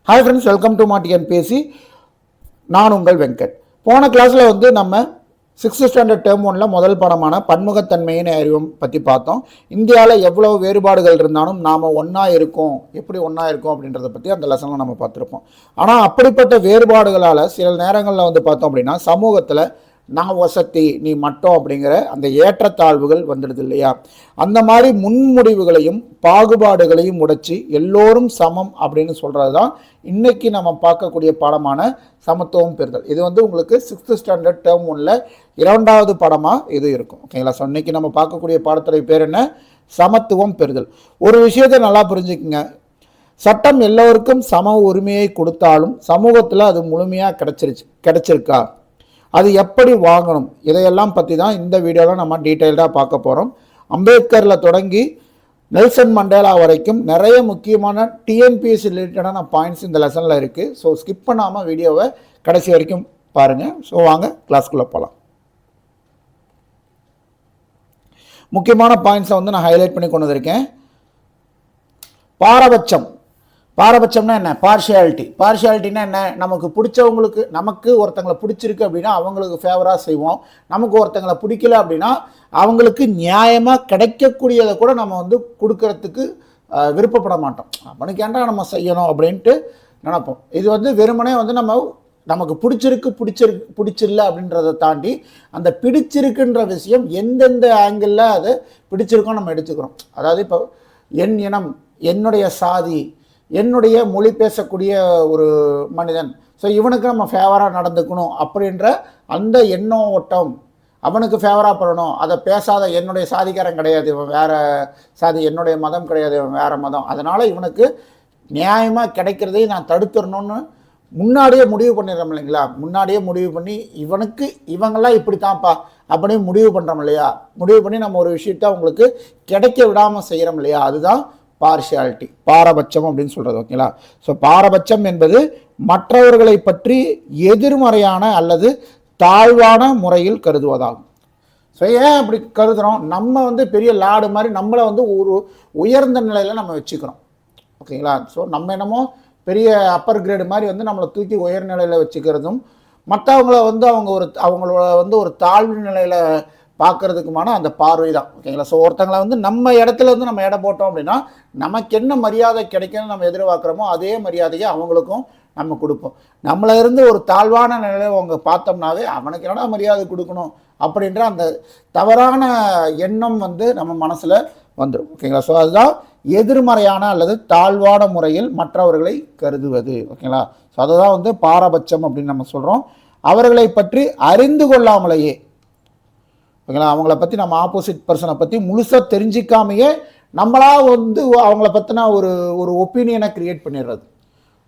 Hi friends, welcome to மாட்டிஎன்பேசி. நான் உங்கள் வெங்கட். போன கிளாஸில் வந்து நம்ம 6th ஸ்டாண்டர்ட் டேர்ம் 1 முதல் பாடமான பன்முகத்தன்மையின் அறிவும் பற்றி பார்த்தோம். இந்தியாவில் எவ்வளோ வேறுபாடுகள் இருந்தாலும் நாம் ஒன்றா இருக்கோம், எப்படி ஒன்றா இருக்கோம் அப்படின்றத பற்றி அந்த லெசனில் நம்ம பார்த்துருப்போம். ஆனால் அப்படிப்பட்ட வேறுபாடுகளால் சில நேரங்களில் வந்து பார்த்தோம் அப்படின்னா சமூகத்தில் நான் வசதி நீ மட்டும் அப்படிங்கிற அந்த ஏற்றத்தாழ்வுகள் வந்துடுது இல்லையா? அந்த மாதிரி முன்முடிவுகளையும் பாகுபாடுகளையும் உடைச்சி எல்லோரும் சமம் அப்படின்னு சொல்கிறது தான் இன்றைக்கி நம்ம பார்க்கக்கூடிய பாடமான சமத்துவம் பெறுதல். இது வந்து உங்களுக்கு 6th ஸ்டாண்டர்ட் டேர்ம் 1 2வது பாடமாக இது இருக்கும். ஓகேங்களா? ஸோ இன்றைக்கி நம்ம பார்க்கக்கூடிய பாடத்துடைய பேர் என்ன? சமத்துவம் பெறுதல். ஒரு விஷயத்தை நல்லா புரிஞ்சுக்குங்க. சட்டம் எல்லோருக்கும் சம உரிமையை கொடுத்தாலும் சமூகத்தில் அது முழுமையாக கிடைச்சிருக்கா, அது எப்படி வாங்கணும், இதையெல்லாம் பற்றி தான் இந்த வீடியோவில் நம்ம டீட்டெயில்டாக பார்க்க போகிறோம். அம்பேத்கரில் தொடங்கி நெல்சன் மண்டேலா வரைக்கும் நிறைய முக்கியமான டிஎன்பிஎஸ்சி ரிலேட்டடான பாயிண்ட்ஸ் இந்த லெசனில் இருக்குது. ஸோ ஸ்கிப் பண்ணாமல் வீடியோவை கடைசி வரைக்கும் பாருங்கள். ஸோ வாங்க கிளாஸ்க்குள்ளே போகலாம். முக்கியமான பாயிண்ட்ஸை வந்து நான் ஹைலைட் பண்ணி கொண்டு வந்திருக்கேன். பாரபட்சம்னா என்ன? பார்ஷியாலிட்டினா என்ன? நமக்கு பிடிச்சவங்களுக்கு, நமக்கு ஒருத்தங்களை பிடிச்சிருக்கு அப்படின்னா அவங்களுக்கு ஃபேவராக செய்வோம். நமக்கு ஒருத்தங்களை பிடிக்கல அப்படின்னா அவங்களுக்கு நியாயமாக கிடைக்கக்கூடியதை கூட நம்ம வந்து கொடுக்கறதுக்கு விருப்பப்பட மாட்டோம். அவனுக்கு ஏன்டா நம்ம செய்யணும் அப்படின்ட்டு நினைப்போம். இது வந்து வெறுமனே வந்து நமக்கு பிடிச்சில்லை அப்படின்றத தாண்டி அந்த பிடிச்சிருக்குன்ற விஷயம் எந்தெந்த ஆங்கிளில் அது பிடிச்சிருக்கோம் நம்ம எடுத்துக்கிறோம். அதாவது இப்போ என் இனம், என்னுடைய சாதி, என்னுடைய மொழி பேசக்கூடிய ஒரு மனிதன், ஸோ இவனுக்கு நம்ம ஃபேவராக நடந்துக்கணும் அப்படின்ற அந்த எண்ணம் ஓட்டம், அவனுக்கு ஃபேவராக பண்ணணும். அதை பேசாத என்னுடைய சாதிக்காரன் கிடையாது, இவன் வேறு சாதி, என்னுடைய மதம் கிடையாது, இவன் வேறு மதம், அதனால் இவனுக்கு நியாயமாக கிடைக்கிறதை நான் தடுத்துடணும்னு முன்னாடியே முடிவு பண்ணிடுறோம் இல்லைங்களா? முன்னாடியே முடிவு பண்ணி இவங்கெல்லாம் இப்படித்தான்ப்பா அப்படின்னு முடிவு பண்ணுறோம் இல்லையா? முடிவு பண்ணி நம்ம ஒரு விஷயத்த அவங்களுக்கு கிடைக்க விடாமல் செய்கிறோம் இல்லையா? அதுதான் பார்ஷியாலிட்டி, பாரபட்சம் அப்படின்னு சொல்கிறது. ஓகேங்களா? ஸோ பாரபட்சம் என்பது மற்றவர்களை பற்றி எதிர்மறையான அல்லது தாழ்வான முறையில் கருதுவதாகும். ஸோ ஏன் அப்படி கருதுகிறோம்? நம்ம வந்து பெரிய லாடு மாதிரி நம்மளை வந்து ஒரு உயர்ந்த நிலையில் நம்ம வச்சுக்கிறோம். ஓகேங்களா? ஸோ நம்ம என்னமோ பெரிய அப்பர் கிரேடு மாதிரி வந்து நம்மளை தூக்கி உயர்நிலையில் வச்சுக்கிறதும், மற்றவங்கள வந்து அவங்களோட வந்து ஒரு தாழ்வு நிலையில் பார்க்கறதுக்குமான அந்த பார்வை தான். ஓகேங்களா? ஸோ ஒருத்தங்களை வந்து நம்ம இடத்துல இருந்து நம்ம இடம் போட்டோம் அப்படின்னா நமக்கு என்ன மரியாதை கிடைக்கணும்னு நம்ம எதிர்பார்க்குறோமோ அதே மரியாதையை அவங்களுக்கும் நம்ம கொடுப்போம். நம்மளை இருந்து ஒரு தாழ்வான நிலையை அவங்க பார்த்தோம்னாவே அவனுக்கு என்னடா மரியாதை கொடுக்கணும் அப்படின்ற அந்த தவறான எண்ணம் வந்து நம்ம மனசில் வந்துடும். ஓகேங்களா? ஸோ அதுதான் எதிர்மறையான அல்லது தாழ்வான முறையில் மற்றவர்களை கருதுவது. ஓகேங்களா? ஸோ அதுதான் வந்து பாரபட்சம் அப்படின்னு நம்ம சொல்கிறோம். அவர்களை பற்றி அறிந்து கொள்ளாமலேயே, ஓகேங்களா, அவங்கள பற்றி நம்ம ஆப்போசிட் பர்சனை பற்றி முழுசாக தெரிஞ்சிக்காமையே நம்மளா வந்து அவங்கள பற்றின ஒரு ஒப்பீனியனை க்ரியேட் பண்ணிடுறது.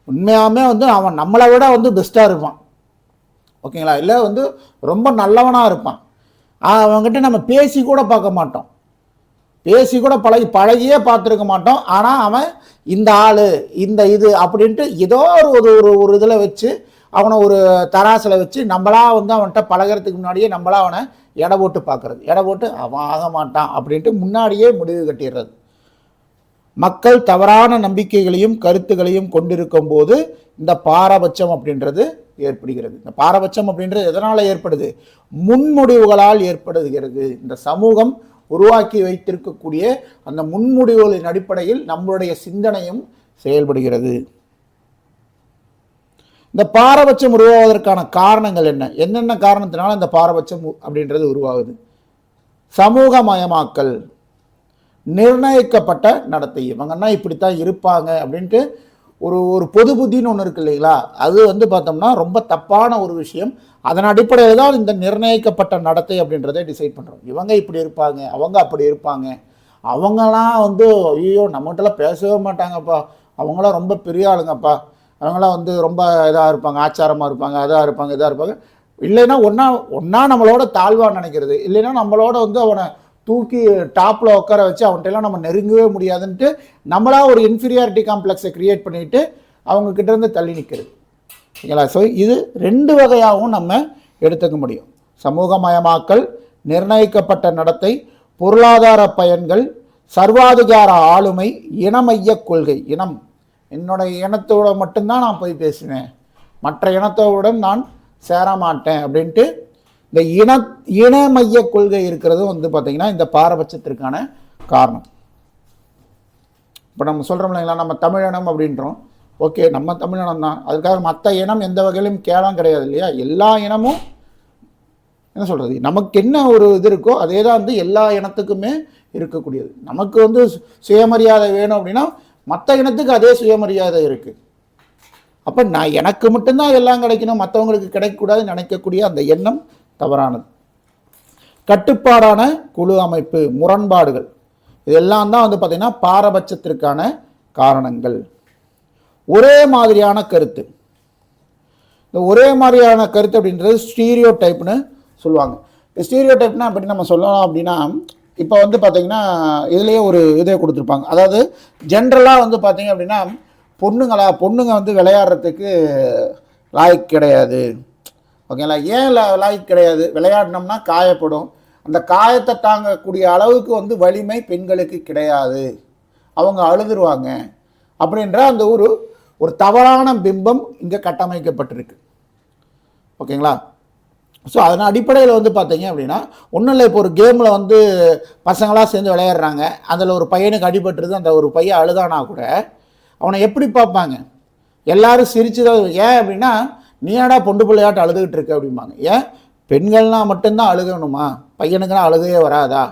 உண்மையாகவே வந்து அவன் நம்மளை விட வந்து பெஸ்ட்டாக இருப்பான். ஓகேங்களா? இல்லை வந்து ரொம்ப நல்லவனாக இருப்பான். அவங்ககிட்ட நம்ம பேசி கூட பார்க்க மாட்டோம், பேசி கூட பழகியே பார்த்துருக்க மாட்டோம். ஆனால் அவன் இந்த ஆள், இந்த இது அப்படின்ட்டு ஏதோ ஒரு இதில் வச்சு அவனை ஒரு தராசில் வச்சு நம்மளா வந்து அவன்கிட்ட பழகிறதுக்கு முன்னாடியே நம்மளா அவனை எடை போட்டு பார்க்குறது, எடை போட்டு அவன் ஆக மாட்டான் அப்படின்ட்டு முன்னாடியே முடிவு கட்டிடுறது. மக்கள் தவறான நம்பிக்கைகளையும் கருத்துக்களையும் கொண்டிருக்கும் போது இந்த பாரபட்சம் அப்படின்றது ஏற்படுகிறது. இந்த பாரபட்சம் அப்படின்றது எதனால் ஏற்படுது? முன்முடிவுகளால் ஏற்படுகிறது. இந்த சமூகம் உருவாக்கி வைத்திருக்கக்கூடிய அந்த முன்முடிவுகளின் அடிப்படையில் நம்மளுடைய சிந்தனையும் செயல்படுகிறது. இந்த பாரபட்சம் உருவாவதற்கான காரணங்கள் என்னென்ன காரணத்தினால இந்த பாரபட்சம் அப்படின்றது உருவாகுது? சமூகமயமாக்கல், நிர்ணயிக்கப்பட்ட நடத்தை, இவங்கன்னா இப்படித்தான் இருப்பாங்க அப்படின்ட்டு ஒரு பொது புத்தின்னு ஒன்று இருக்கு இல்லைங்களா? அது வந்து பார்த்தோம்னா ரொம்ப தப்பான ஒரு விஷயம். அதன் அடிப்படையில் தான் இந்த நிர்ணயிக்கப்பட்ட நடத்தை அப்படின்றத டிசைட் பண்ணுறோம். இவங்க இப்படி இருப்பாங்க, அவங்க அப்படி இருப்பாங்க, அவங்களாம் வந்து ஐயோ நம்மகிட்டலாம் பேசவே மாட்டாங்கப்பா, அவங்களாம் ரொம்ப பெரிய ஆளுங்கப்பா, அவங்களாம் வந்து ரொம்ப இதாக இருப்பாங்க, ஆச்சாரமாக இருப்பாங்க, அதாக இருப்பாங்க, இதாக இருப்பாங்க. இல்லைன்னா ஒன்றா நம்மளோட தாழ்வாக நினைக்கிறது, இல்லைன்னா நம்மளோட வந்து அவனை தூக்கி டாப்பில் உட்கார வச்சு அவன்கிட்டலாம் நம்ம நெருங்கவே முடியாதுன்ட்டு நம்மளா ஒரு இன்ஃபீரியாரிட்டி காம்ப்ளெக்ஸை க்ரியேட் பண்ணிவிட்டு அவங்கக்கிட்ட இருந்து தள்ளி நிற்கிறது. ஓகேங்களா? ஸோ இது 2 வகையாகவும் நம்ம எடுத்துக்க முடியும். சமூகமயமாக்கல், நிர்ணயிக்கப்பட்ட நடத்தை, பொருளாதார பயன்கள், சர்வாதிகார ஆளுமை, இனமைய கொள்கை. என்னுடைய இனத்தோட மட்டும்தான் நான் போய் பேசுவேன், மற்ற இனத்தோடு நான் சேர மாட்டேன் அப்படின்ட்டு இந்த இன மைய கொள்கை இருக்கிறது வந்து பார்த்தீங்கன்னா இந்த பாரபட்சத்திற்கான காரணம். இப்போ நம்ம சொல்கிறோம் இல்லைங்களா, நம்ம தமிழினம் அப்படின்றோம். ஓகே, நம்ம தமிழினம் தான், அதுக்காக மற்ற இனம் எந்த வகையிலும் கேவலம் கிடையாது இல்லையா. எல்லா இனமும் என்ன சொல்கிறது, நமக்கு என்ன ஒரு இது இருக்கோ அதே தான் வந்து எல்லா இனத்துக்குமே இருக்கக்கூடியது. நமக்கு வந்து சுயமரியாதை வேணும் அப்படின்னா மற்ற இனத்துக்கு அதே சுயமரியாதை இருக்குது. அப்போ நான் எனக்கு மட்டும்தான் எல்லாம் கிடைக்கணும், மற்றவங்களுக்கு கிடைக்கக்கூடாதுன்னு நினைக்கக்கூடிய அந்த எண்ணம் தவறானது. கட்டுப்பாடான குழு அமைப்பு, முரண்பாடுகள், இதெல்லாம் தான் வந்து பார்த்திங்கன்னா பாரபட்சத்திற்கான காரணங்கள். ஒரே மாதிரியான கருத்து, இந்த ஒரே மாதிரியான கருத்து அப்படின்றது ஸ்டீரியோ டைப்னு சொல்லுவாங்க. ஸ்டீரியோ டைப்னா அப்படி நம்ம சொல்லலாம் அப்படின்னா, இப்போ வந்து பார்த்திங்கன்னா இதுலேயே ஒரு இதை கொடுத்துருப்பாங்க. அதாவது ஜென்ரலாக வந்து பார்த்திங்க அப்படின்னா பொண்ணுங்க வந்து விளையாடுறதுக்கு லாய்க்கு கிடையாது. ஓகேங்களா, ஏன் லாய்க்கு கிடையாது, விளையாடினோம்னா காயப்படும், அந்த காயத்தை தாங்கக்கூடிய அளவுக்கு வந்து வலிமை பெண்களுக்கு கிடையாது, அவங்க அழுதுருவாங்க அப்படின்ற அந்த ஒரு தவறான பிம்பம் இங்கே கட்டமைக்கப்பட்டிருக்கு. ஓகேங்களா. ஸோ அதன் அடிப்படையில் வந்து பார்த்தீங்க அப்படின்னா ஒன்றும் இல்லை, இப்போ ஒரு கேமில் வந்து பசங்களாக சேர்ந்து விளையாடுறாங்க, அதில் ஒரு பையனுக்கு அடிபட்டுருது, அந்த ஒரு பையன் அழுதானா கூட அவனை எப்படி பார்ப்பாங்க, எல்லாரும் சிரிச்சு தான். ஏன் அப்படின்னா நீ ஏடா பொண்டு பிள்ளையாட்டு அழுதுகிட்டு இருக்க அப்படிம்பாங்க. ஏன் பெண்கள்னால் மட்டும்தான் அழுகணுமா, பையனுக்குன்னா அழுகையே வராதா?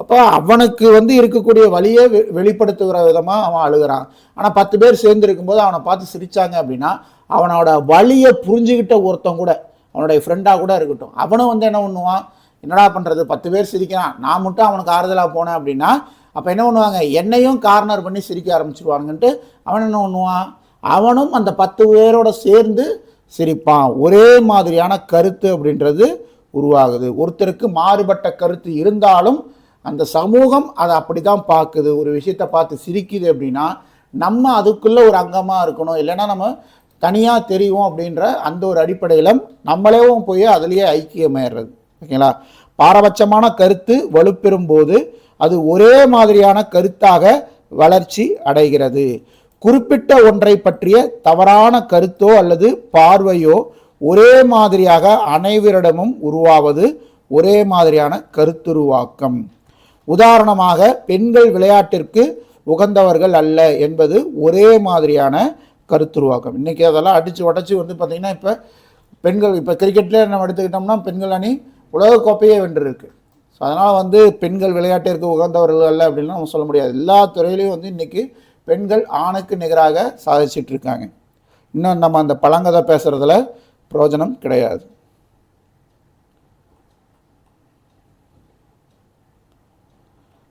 அப்போ அவனுக்கு வந்து இருக்கக்கூடிய வழியை வெளிப்படுத்துகிற விதமாக அவன் அழுகிறான். ஆனால் 10 பேர் சேர்ந்து இருக்கும்போது அவனை பார்த்து சிரித்தாங்க அப்படின்னா அவனோட வழியை புரிஞ்சுக்கிட்ட ஒருத்தன் கூட, அவனுடைய ஃப்ரெண்டாக கூட இருக்கட்டும், அவனும் வந்து என்ன பண்ணுவான், என்னடா பண்ணுறது, 10 பேர் சிரிக்கிறான், நான் மட்டும் அவனுக்கு ஆறுதலாக போனேன் அப்படின்னா அப்போ என்ன பண்ணுவாங்க, என்னையும் கார்னர் பண்ணி சிரிக்க ஆரம்பிச்சிருவானுங்கன்ட்டு அவன் என்ன பண்ணுவான், அவனும் அந்த 10 பேரோட சேர்ந்து சிரிப்பான். ஒரே மாதிரியான கருத்து அப்படின்றது உருவாகுது. ஒருத்தருக்கு மாறுபட்ட கருத்து இருந்தாலும் அந்த சமூகம் அதை அப்படி தான் பார்க்குது. ஒரு விஷயத்தை பார்த்து சிரிக்குது அப்படின்னா நம்ம அதுக்குள்ளே ஒரு அங்கமாக இருக்கணும், இல்லைன்னா நம்ம தனியாக தெரியும் அப்படின்ற அந்த ஒரு அடிப்படையில் நம்மளேவும் போய் அதுலேயே ஐக்கியமாயிடுறது. ஓகேங்களா. பாரபட்சமான கருத்து வலுப்பெறும் போது அது ஒரே மாதிரியான கருத்தாக வளர்ச்சி அடைகிறது. குறிப்பிட்ட ஒன்றை பற்றிய தவறான கருத்தோ அல்லது பார்வையோ ஒரே மாதிரியாக அனைவரிடமும் உருவாவது ஒரே மாதிரியான கருத்துருவாக்கம். உதாரணமாக, பெண்கள் விளையாட்டிற்கு உகந்தவர்கள் அல்ல என்பது ஒரே மாதிரியான கருத்துருவாக்கம். இன்றைக்கி அதெல்லாம் அடித்து உடச்சி வந்து பார்த்திங்கன்னா இப்போ பெண்கள், இப்போ கிரிக்கெட்டில் நம்ம எடுத்துக்கிட்டோம்னா பெண்கள் அணி உலகக்கோப்பையே வென்றிருக்கு. ஸோ அதனால் வந்து பெண்கள் விளையாட்டிற்கு உகந்தவர்கள் அல்ல அப்படின்லாம் நம்ம சொல்ல முடியாது. எல்லா துறையிலையும் வந்து இன்றைக்கி பெண்கள் ஆணுக்கு நிகராக சாதிச்சிட்டு இருக்காங்க. இன்னும் நம்ம அந்த பழங்கதை பேசுகிறதுல பிரயோஜனம் கிடையாது.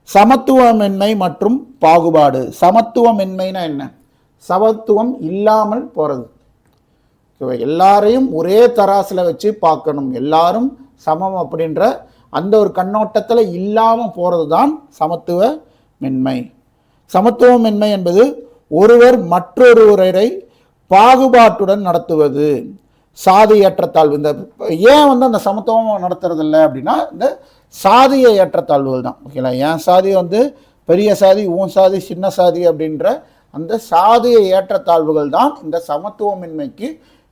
சமத்துவமின்மை மற்றும் பாகுபாடு. சமத்துவமின்மைனா என்ன, சமத்துவம் இல்லாமல் போகிறது. எல்லாரையும் ஒரே தராசில் வச்சு பார்க்கணும், எல்லாரும் சமம் அப்படின்ற அந்த ஒரு கண்ணோட்டத்தில் இல்லாமல் போகிறது தான் சமத்துவமின்மை. சமத்துவமின்மை என்பது ஒருவர் மற்றொருவரை பாகுபாட்டுடன் நடத்துவது, சாதி ஏற்றத்தாழ்வு. இந்த ஏன் வந்து அந்த சமத்துவம் நடத்துறதில்லை அப்படின்னா இந்த சாதிய ஏற்றத்தாழ்வுகள் தான். ஓகேங்களா. என் சாதி வந்து பெரிய சாதி, உன் சாதி சின்ன சாதி அப்படின்ற அந்த சாதிய ஏற்றத்தாழ்வுகள் தான் இந்த சமத்துவமின்மைக்கு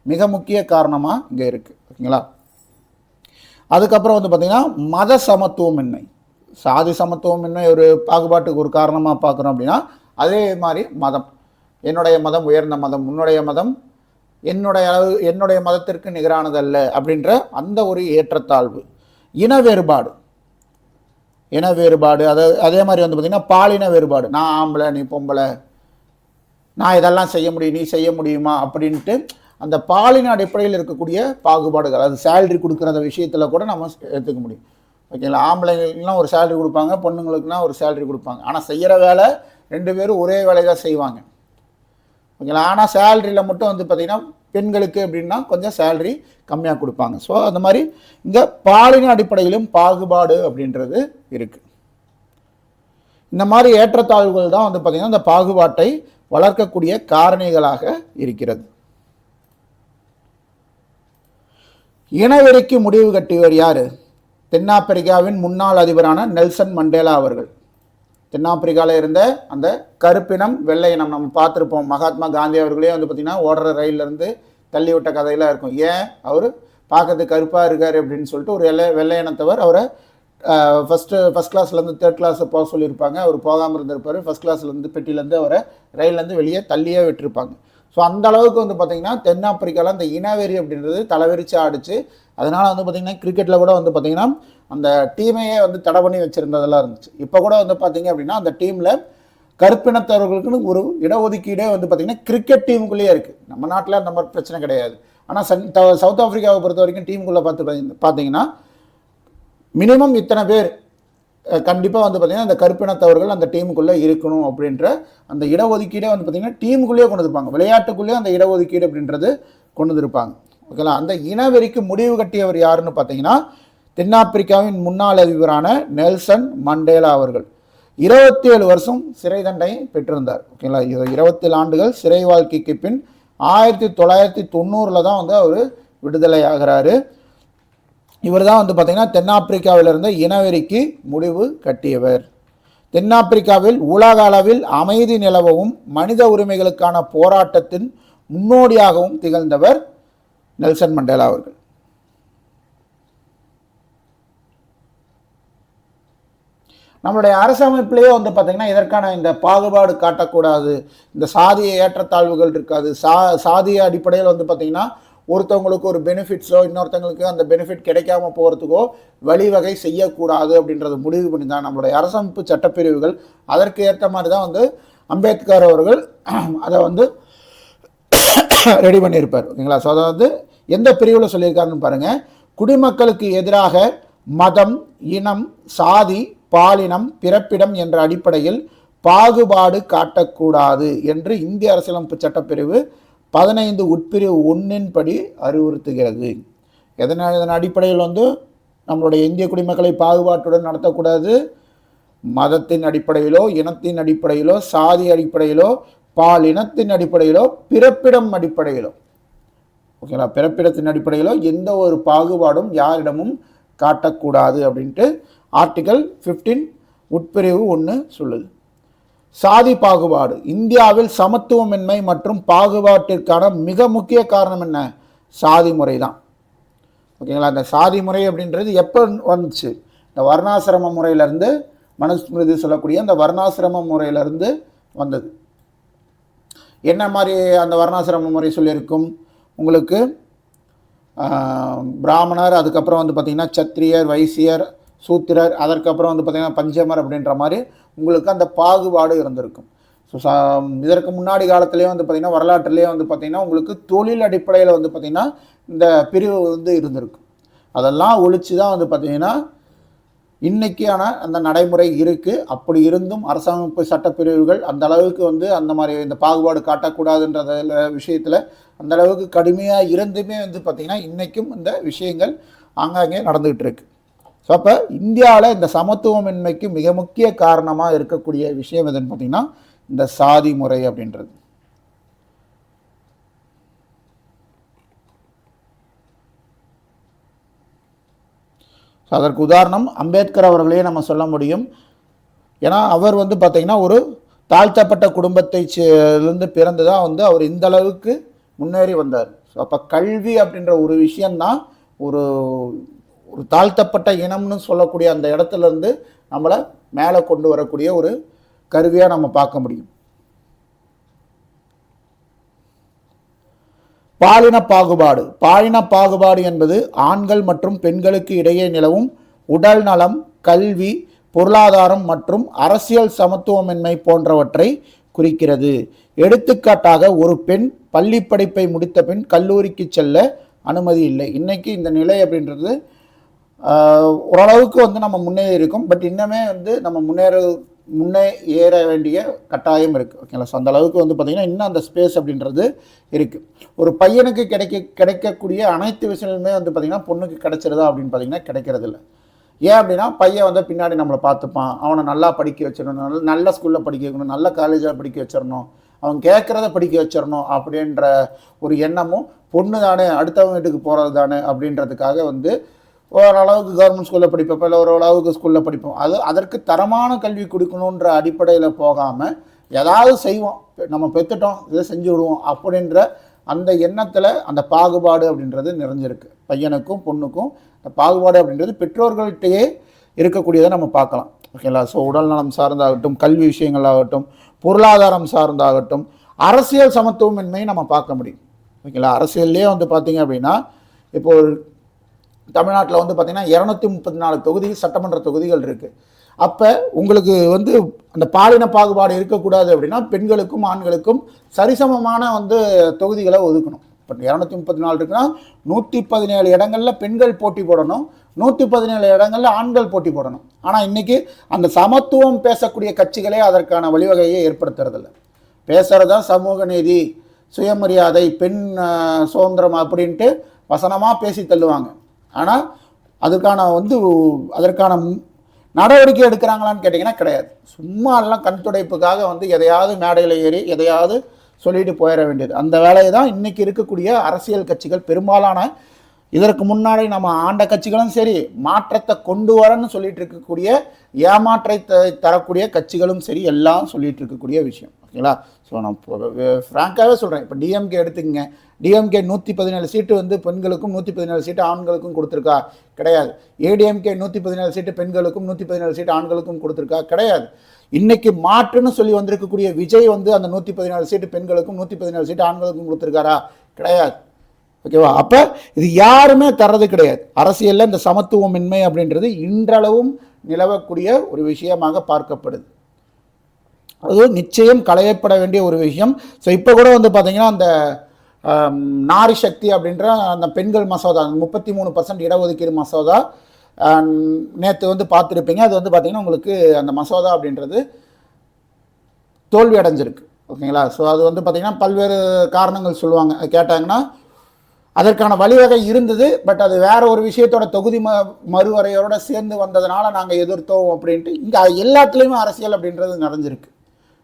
மிக முக்கிய காரணமாக இங்கே இருக்குது. ஓகேங்களா. அதுக்கப்புறம் வந்து பார்த்திங்கன்னா மத சமத்துவமின்மை. சாதி சமத்துவமின்மை ஒரு பாகுபாட்டுக்கு ஒரு காரணமாக பார்க்குறோம் அப்படின்னா அதே மாதிரி மதம், என்னுடைய மதம் உயர்ந்த மதம், உன்னுடைய மதம் என்னுடைய மதத்திற்கு நிகரானதல்ல அப்படின்ற அந்த ஒரு ஏற்றத்தாழ்வு. இன வேறுபாடு, அதே மாதிரி வந்து பார்த்திங்கன்னா பாலின வேறுபாடு. நான் ஆம்பளை நீ பொம்பளை, நான் இதெல்லாம் செய்ய முடியும் நீ செய்ய முடியுமா அப்படின்ட்டு அந்த பாலின அடிப்படையில் இருக்கக்கூடிய பாகுபாடுகள். அது சேலரி கொடுக்குற விஷயத்தில் கூட நம்ம எடுத்துக்க முடியும். ஓகேங்களா. ஆம்பளைங்களுக்குலாம் ஒரு சேலரி கொடுப்பாங்க, பொண்ணுங்களுக்குனா ஒரு சேலரி கொடுப்பாங்க. ஆனால் செய்கிற வேலை 2 பேரும் ஒரே வேலை தான் செய்வாங்க. ஓகேங்களா. ஆனால் சேலரியில் மட்டும் வந்து பார்த்திங்கன்னா பெண்களுக்கு அப்படின்னா கொஞ்சம் சேலரி கம்மியாக கொடுப்பாங்க. ஸோ அந்த மாதிரி இங்கே பாலின அடிப்படையிலும் பாகுபாடு அப்படின்றது இருக்குது. இந்த மாதிரி ஏற்றத்தாழ்வுகள் தான் வந்து பார்த்திங்கன்னா இந்த பாகுபாட்டை வளர்க்கக்கூடிய காரணிகளாக இருக்கிறது. இனவெறிக்கு முடிவு கட்டியவர் யார்? தென்னாப்பிரிக்காவின் முன்னாள் அதிபரான நெல்சன் மண்டேலா அவர்கள். தென்னாப்பிரிக்காவில் இருந்த அந்த கருப்பினம் வெள்ளை இனம் நம்ம பார்த்துருப்போம். மகாத்மா காந்தி அவர்களே வந்து பார்த்திங்கன்னா ஓடுற ரயிலிருந்து தள்ளி விட்ட கதையெல்லாம் இருக்கும். ஏன் அவர் பார்க்கறதுக்கு கருப்பாக இருக்கார் அப்படின்னு சொல்லிட்டு ஒரு வெள்ளை இனத்தவர் அவரை ஃபஸ்ட் கிளாஸ்லேருந்து 3rd கிளாஸ் போக சொல்லியிருப்பாங்க. அவர் போகாமல் இருந்திருப்பார். ஃபஸ்ட் கிளாஸ்லேருந்து பெட்டிலேருந்து அவரை ரயிலேருந்து வெளியே தள்ளியே விட்டுருப்பாங்க. ஸோ அந்த அளவுக்கு வந்து பார்த்திங்கன்னா தென்னாப்பிரிக்காவில் அந்த இனவெறி அப்படின்றது தலைவிரிச்சு ஆடிச்சு. அதனால் வந்து பார்த்திங்கன்னா கிரிக்கெட்டில் கூட வந்து பார்த்திங்கன்னா அந்த டீமையே வந்து தடை பண்ணி வச்சுருந்ததெல்லாம் இருந்துச்சு. இப்போ கூட வந்து பார்த்திங்க அப்படின்னா அந்த டீமில் கருப்பினத்தவர்களுக்குன்னு ஒரு இடஒதுக்கீடே வந்து பார்த்திங்கன்னா கிரிக்கெட் டீமுக்குள்ளேயே இருக்குது. நம்ம நாட்டில் அந்த மாதிரி பிரச்சனை கிடையாது. ஆனால் சவுத் ஆஃப்ரிக்காவை பொறுத்த வரைக்கும் டீமுக்குள்ளே பார்த்தீங்கன்னா மினிமம் இத்தனை பேர் கண்டிப்பாக வந்து பார்த்திங்கன்னா அந்த கருப்பினத்தவர்கள் அந்த டீமுக்குள்ளே இருக்கணும் அப்படின்ற அந்த இடஒதுக்கீடே வந்து பார்த்திங்கன்னா டீமுக்குள்ளேயே கொண்டு வந்துருப்பாங்க. விளையாட்டுக்குள்ளேயே அந்த இடஒதுக்கீடு அப்படின்றது கொண்டு வந்துருப்பாங்க. ஓகேங்களா? அந்த இனவெறிக்கு முடிவு கட்டியவர் யாருன்னு பார்த்தீங்கன்னா தென்னாப்பிரிக்காவின் முன்னாள் அதிபரான நெல்சன் மண்டேலா அவர்கள் 27 வருஷம் சிறை தண்டனை பெற்றிருந்தார். ஓகேங்களா? 27 ஆண்டுகள் சிறை வாழ்க்கைக்கு பின் 1990 தான் வந்து அவர் விடுதலை ஆகிறாரு. இவர் தான் வந்து பார்த்திங்கன்னா தென்னாப்பிரிக்காவில் இருந்த இனவெறிக்கு முடிவு கட்டியவர். தென்னாப்பிரிக்காவில் உலக அளவில் அமைதி நிலவவும் மனித உரிமைகளுக்கான போராட்டத்தின் முன்னோடியாகவும் திகழ்ந்தவர் நெல்சன் மண்டேலா அவர்கள். நம்மளுடைய அரசமைப்பிலேயே வந்து பார்த்திங்கன்னா இதற்கான இந்த பாகுபாடு காட்டக்கூடாது, இந்த சாதிய ஏற்றத்தாழ்வுகள் இருக்காது, சாதிய அடிப்படையில் வந்து பார்த்திங்கன்னா ஒருத்தவங்களுக்கு ஒரு பெனிஃபிட்ஸோ இன்னொருத்தவங்களுக்கு அந்த பெனிஃபிட் கிடைக்காம போகிறதுக்கோ வழிவகை செய்யக்கூடாது அப்படின்றத முடிவு பண்ணி தான் நம்மளுடைய அரசமைப்பு சட்டப்பிரிவுகள் அதற்கு ஏற்ற மாதிரி தான் வந்து அம்பேத்கர் அவர்கள் அதை வந்து ரெடி பண்ணியிருப்பார். ஓகேங்களா? ஸோ அதை வந்து எந்த பிரிவில் சொல்லியிருக்காருன்னு பாருங்கள். குடிமக்களுக்கு எதிராக மதம், இனம், சாதி, பாலினம், பிறப்பிடம் என்ற அடிப்படையில் பாகுபாடு காட்டக்கூடாது என்று இந்திய அரசியலமைப்பு சட்டப்பிரிவு 15 உட்பிரிவு 1 படி அறிவுறுத்துகிறது. இதன் அடிப்படையில் வந்து நம்மளுடைய இந்திய குடிமக்களை பாகுபாட்டுடன் நடத்தக்கூடாது. மதத்தின் அடிப்படையிலோ, இனத்தின் அடிப்படையிலோ, சாதி அடிப்படையிலோ, பாலினத்தின் அடிப்படையிலோ, பிறப்பிடம் அடிப்படையிலோ, ஓகேங்களா, பிறப்பிடத்தின் அடிப்படையிலோ எந்த ஒரு பாகுபாடும் யாரிடமும் காட்டக்கூடாது அப்படின்ட்டு ஆர்டிகல் 15 உட்பிரிவு 1 சொல்லுது. சாதி பாகுபாடு. இந்தியாவில் சமத்துவமின்மை மற்றும் பாகுபாட்டிற்கான மிக முக்கிய காரணம் என்ன? சாதி முறை தான். ஓகேங்களா? இந்த சாதி முறை அப்படின்றது எப்போ வந்துச்சு? இந்த வர்ணாசிரம முறையிலேருந்து, மனுஸ்மிருதி சொல்லக்கூடிய அந்த வர்ணாசிரம முறையிலேருந்து வந்தது. என்ன மாதிரி அந்த வர்ணாசிரம முறை சொல்லியிருக்கும் உங்களுக்கு? பிராமணர், அதுக்கப்புறம் வந்து பார்த்திங்கன்னா சத்திரியர், வைசியர், சூத்திரர், அதற்கப்புறம் வந்து பார்த்திங்கன்னா பஞ்சமர் அப்படின்ற மாதிரி உங்களுக்கு அந்த பாகுபாடு இருந்திருக்கும். ஸோ இதற்கு முன்னாடி காலத்திலே வந்து பார்த்திங்கன்னா வரலாற்றிலே வந்து பார்த்திங்கன்னா உங்களுக்கு தொழில் அடிப்படையில் வந்து பார்த்திங்கன்னா இந்த பிரிவு வந்து இருந்திருக்கும். அதெல்லாம் ஒழிச்சு தான் வந்து பார்த்திங்கன்னா இன்றைக்கான அந்த நடைமுறை இருக்குது. அப்படி இருந்தும் அரசமைப்பு சட்டப்பிரிவுகள் அந்த அளவுக்கு வந்து அந்த மாதிரி இந்த பாகுபாடு காட்டக்கூடாதுன்ற விஷயத்தில் அந்த அளவுக்கு கடுமையாக இருந்துமே வந்து பார்த்திங்கன்னா இன்றைக்கும் இந்த விஷயங்கள் ஆங்காங்கே நடந்துகிட்டு இருக்கு. ஸோ அப்போ இந்தியாவில் இந்த சமத்துவமின்மைக்கு மிக முக்கிய காரணமாக இருக்கக்கூடிய விஷயம் எதுன்னு பார்த்திங்கன்னா இந்த சாதி முறை அப்படின்றது. ஸோ அதற்கு உதாரணம் அம்பேத்கர் அவர்களே நம்ம சொல்ல முடியும். ஏன்னா அவர் வந்து பார்த்திங்கன்னா ஒரு தாழ்த்தப்பட்ட குடும்பத்தைருந்து பிறந்து தான் வந்து அவர் இந்த அளவுக்கு முன்னேறி வந்தார். ஸோ அப்போ கல்வி அப்படின்ற ஒரு விஷயந்தான் ஒரு ஒரு தாழ்த்தப்பட்ட இனம்னு சொல்லக்கூடிய அந்த இடத்துலேருந்து நம்மளை மேலே கொண்டு வரக்கூடிய ஒரு கருவியாக நம்ம பார்க்க முடியும். பாலின பாகுபாடு. பாலின பாகுபாடு என்பது ஆண்கள் மற்றும் பெண்களுக்கு இடையே நிலவும் உடல் நலம், கல்வி, பொருளாதாரம் மற்றும் அரசியல் சமத்துவமின்மை போன்றவற்றை குறிக்கிறது. எடுத்துக்காட்டாக ஒரு பெண் பள்ளி படிப்பை முடித்த பின் கல்லூரிக்கு செல்ல அனுமதி இல்லை. இன்னைக்கு இந்த நிலை அப்படின்றது ஓரளவுக்கு வந்து நம்ம முன்னேறி இருக்கோம். பட் இன்னமே வந்து நம்ம முன்னே ஏற வேண்டிய கட்டாயம் இருக்குது. ஓகேங்களா? ஸோ அந்த அளவுக்கு வந்து பார்த்திங்கன்னா இன்னும் அந்த ஸ்பேஸ் அப்படின்றது இருக்குது. ஒரு பையனுக்கு கிடைக்கக்கூடிய அனைத்து விஷயங்களுமே வந்து பார்த்திங்கன்னா பொண்ணுக்கு கிடைச்சிருதா அப்படின்னு பார்த்திங்கன்னா கிடைக்கிறது இல்லை. ஏன் அப்படின்னா பையன் வந்து பின்னாடி நம்மளை பார்த்துப்பான், அவனை நல்லா படிக்க வச்சிடணும், நல்ல ஸ்கூலில் படிக்க வைக்கணும், நல்ல காலேஜில் படிக்க வச்சிடணும், அவன் கேட்குறத படிக்க வச்சிடணும் அப்படின்ற ஒரு எண்ணமும் பொண்ணு தானே அடுத்தவங்க வீட்டுக்கு போகிறது தானே அப்படின்றதுக்காக வந்து ஓரளவுக்கு கவர்மெண்ட் ஸ்கூலில் படிப்போம், இல்லை ஓரளவுக்கு ஸ்கூலில் படிப்போம். அதற்கு தரமான கல்வி கொடுக்கணுன்ற அடிப்படையில் போகாமல் ஏதாவது செய்வோம், நம்ம பெற்றுட்டோம் இதை செஞ்சு விடுவோம் அப்படின்ற அந்த எண்ணத்தில் அந்த பாகுபாடு அப்படின்றது நிறைஞ்சிருக்கு. பையனுக்கும் பொண்ணுக்கும் அந்த பாகுபாடு அப்படின்றது பெற்றோர்கள்ட்டையே இருக்கக்கூடியதை நம்ம பார்க்கலாம். ஓகேங்களா? ஸோ உடல் நலம் சார்ந்தாகட்டும், கல்வி விஷயங்களாகட்டும், பொருளாதாரம் சார்ந்தாகட்டும், அரசியல் சமத்துவமின்மையை நம்ம பார்க்க முடியும். ஓகேங்களா? அரசியல்லே வந்து பார்த்திங்க அப்படின்னா இப்போ தமிழ்நாட்டில் வந்து பார்த்திங்கன்னா 234 தொகுதி சட்டமன்ற தொகுதிகள் இருக்குது. அப்போ உங்களுக்கு வந்து அந்த பாலின பாகுபாடு இருக்கக்கூடாது அப்படின்னா பெண்களுக்கும் ஆண்களுக்கும் சரிசமமான வந்து தொகுதிகளை ஒதுக்கணும். இப்போ 234 இருக்குன்னா 117 இடங்களில் பெண்கள் போட்டி போடணும், 117 இடங்களில் ஆண்கள் போட்டி போடணும். ஆனால் இன்றைக்கி அந்த சமத்துவம் பேசக்கூடிய கட்சிகளே அதற்கான வழிவகையை ஏற்படுத்துறதில்லை. பேசுகிறது தான் சமூக நீதி, சுயமரியாதை, பெண் சுதந்திரம் அப்படின்ட்டு வசனமாக பேசி தள்ளுவாங்க. ஆனால் அதற்கான நடவடிக்கை எடுக்கிறாங்களான்னு கேட்டிங்கன்னா கிடையாது. சும்மா எல்லாம் கண் துடைப்புக்காக வந்து எதையாவது மேடையில் ஏறி எதையாவது சொல்லிட்டு போயிட வேண்டியது. அந்த வேலையை தான் இன்றைக்கி இருக்கக்கூடிய அரசியல் கட்சிகள் பெரும்பாலான, இதற்கு முன்னாடி நம்ம ஆண்ட கட்சிகளும் சரி, மாற்றத்தை கொண்டு வரன்னு சொல்லிட்டு இருக்கக்கூடிய, ஏமாற்றத்தை தரக்கூடிய கட்சிகளும் சரி, எல்லாம் சொல்லிட்டு இருக்கக்கூடிய விஷயம். ஓகேங்களா? ஸோ நான் ஃப்ராங்காகவே சொல்கிறேன். இப்போ டிஎம்கே எடுத்துக்கங்க. டிஎம்கே 117 சீட்டு வந்து பெண்களுக்கும் 117 சீட்டு ஆண்களுக்கும் கொடுத்துருக்கா? கிடையாது. ஏடிஎம்கே 117 சீட்டு பெண்களுக்கும் 117 சீட்டு ஆண்களுக்கும் கொடுத்துருக்கா? கிடையாது. இன்னைக்கு மாற்றுன்னு சொல்லி வந்திருக்கக்கூடிய விஜய் வந்து அந்த 117 சீட்டு பெண்களுக்கும் 117 சீட்டு ஆண்களுக்கும் கொடுத்துருக்காரா? கிடையாது. ஓகேவா? அப்போ இது யாருமே தர்றது கிடையாது. அரசியலில் இந்த சமத்துவமின்மை அப்படின்றது இன்றளவும் நிலவக்கூடிய ஒரு விஷயமாக பார்க்கப்படுது. அது நிச்சயம் களையப்பட வேண்டிய ஒரு விஷயம். ஸோ இப்போ கூட வந்து பார்த்தீங்கன்னா அந்த நாரி சக்தி அப்படின்ற அந்த பெண்கள் மசோதா, 33% இடஒதுக்கீடு மசோதா நேற்று வந்து பார்த்துருப்பீங்க. அது வந்து பார்த்திங்கன்னா உங்களுக்கு அந்த மசோதா அப்படின்றது தோல்வி அடைஞ்சிருக்கு. ஓகேங்களா? ஸோ அது வந்து பார்த்திங்கன்னா பல்வேறு காரணங்கள் சொல்லுவாங்க. அது கேட்டாங்கன்னா அதற்கான வழிவகை இருந்தது, பட் அது வேற ஒரு விஷயத்தோட தொகுதி மறுவரையோட சேர்ந்து வந்ததுனால நாங்கள் எதிர்த்தோம் அப்படின்ட்டு. இங்கே எல்லாத்துலேயுமே அரசியல் அப்படின்றது நிறைஞ்சிருக்கு.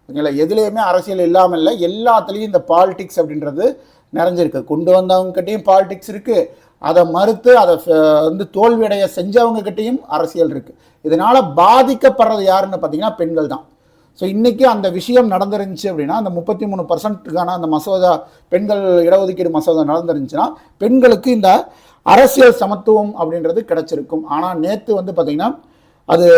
ஓகேங்களா? எதுலேயுமே அரசியல் இல்லாமல் இல்லை, எல்லாத்துலேயும் இந்த பாலிடிக்ஸ் அப்படின்றது நிறைஞ்சிருக்கு. கொண்டு வந்தவங்ககிட்டையும் பாலிடிக்ஸ் இருக்குது, அதை மறுத்து அதை வந்து தோல்வியடைய செஞ்சவங்ககிட்டையும் அரசியல் இருக்குது. இதனால் பாதிக்கப்படுறது யாருன்னு பார்த்தீங்கன்னா பெண்கள் தான். ஸோ இன்றைக்கி அந்த விஷயம் நடந்துருந்துச்சு அப்படின்னா, அந்த 33%க்கான அந்த மசோதா, பெண்கள் இடஒதுக்கீடு மசோதா நடந்துருந்துச்சுன்னா பெண்களுக்கு இந்த அரசியல் சமத்துவம் அப்படின்றது கிடச்சிருக்கும். ஆனால் நேற்று வந்து பார்த்திங்கன்னா அது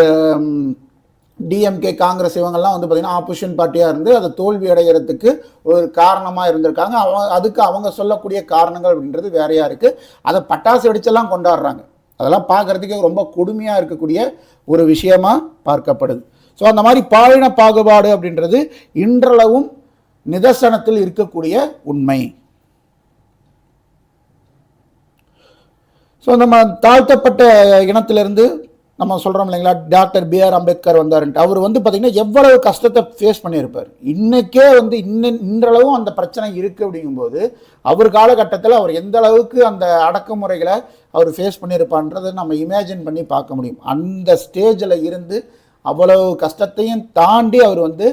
டிஎம்கே, காங்கிரஸ் இவங்கெல்லாம் வந்து பார்த்திங்கன்னா ஆப்போசிஷன் பார்ட்டியாக இருந்து அதை தோல்வி அடைகிறதுக்கு ஒரு காரணமாக இருந்திருக்காங்க. அதுக்கு அவங்க சொல்லக்கூடிய காரணங்கள் அப்படின்றது வேறையாக இருக்குது. அதை பட்டாசு வெடிச்செல்லாம் கொண்டாடுறாங்க. அதெல்லாம் பார்க்குறதுக்கே ரொம்ப கொடுமையாக இருக்கக்கூடிய ஒரு விஷயமாக பார்க்கப்படுது. ஸோ அந்த மாதிரி பாலின பாகுபாடு அப்படின்றது இன்றளவும் நிதர்சனத்தில் இருக்கக்கூடிய உண்மை. ஸோ நம்ம தாழ்த்தப்பட்ட இனத்திலிருந்து நம்ம சொல்கிறோம் இல்லைங்களா, டாக்டர் B.R. அம்பேத்கர் வந்தாருன்ட்டு. அவர் வந்து பார்த்திங்கன்னா எவ்வளவு கஷ்டத்தை ஃபேஸ் பண்ணியிருப்பார். இன்றைக்கே வந்து இன்றளவும் அந்த பிரச்சனை இருக்குது. அப்படிங்கும்போது அவர் காலகட்டத்தில் அவர் எந்த அளவுக்கு அந்த அடக்குமுறைகளை அவர் ஃபேஸ் பண்ணியிருப்பான்றதை நம்ம இமேஜின் பண்ணி பார்க்க முடியும். அந்த ஸ்டேஜில் இருந்து அவ்வளவு கஷ்டத்தையும் தாண்டி அவர் வந்து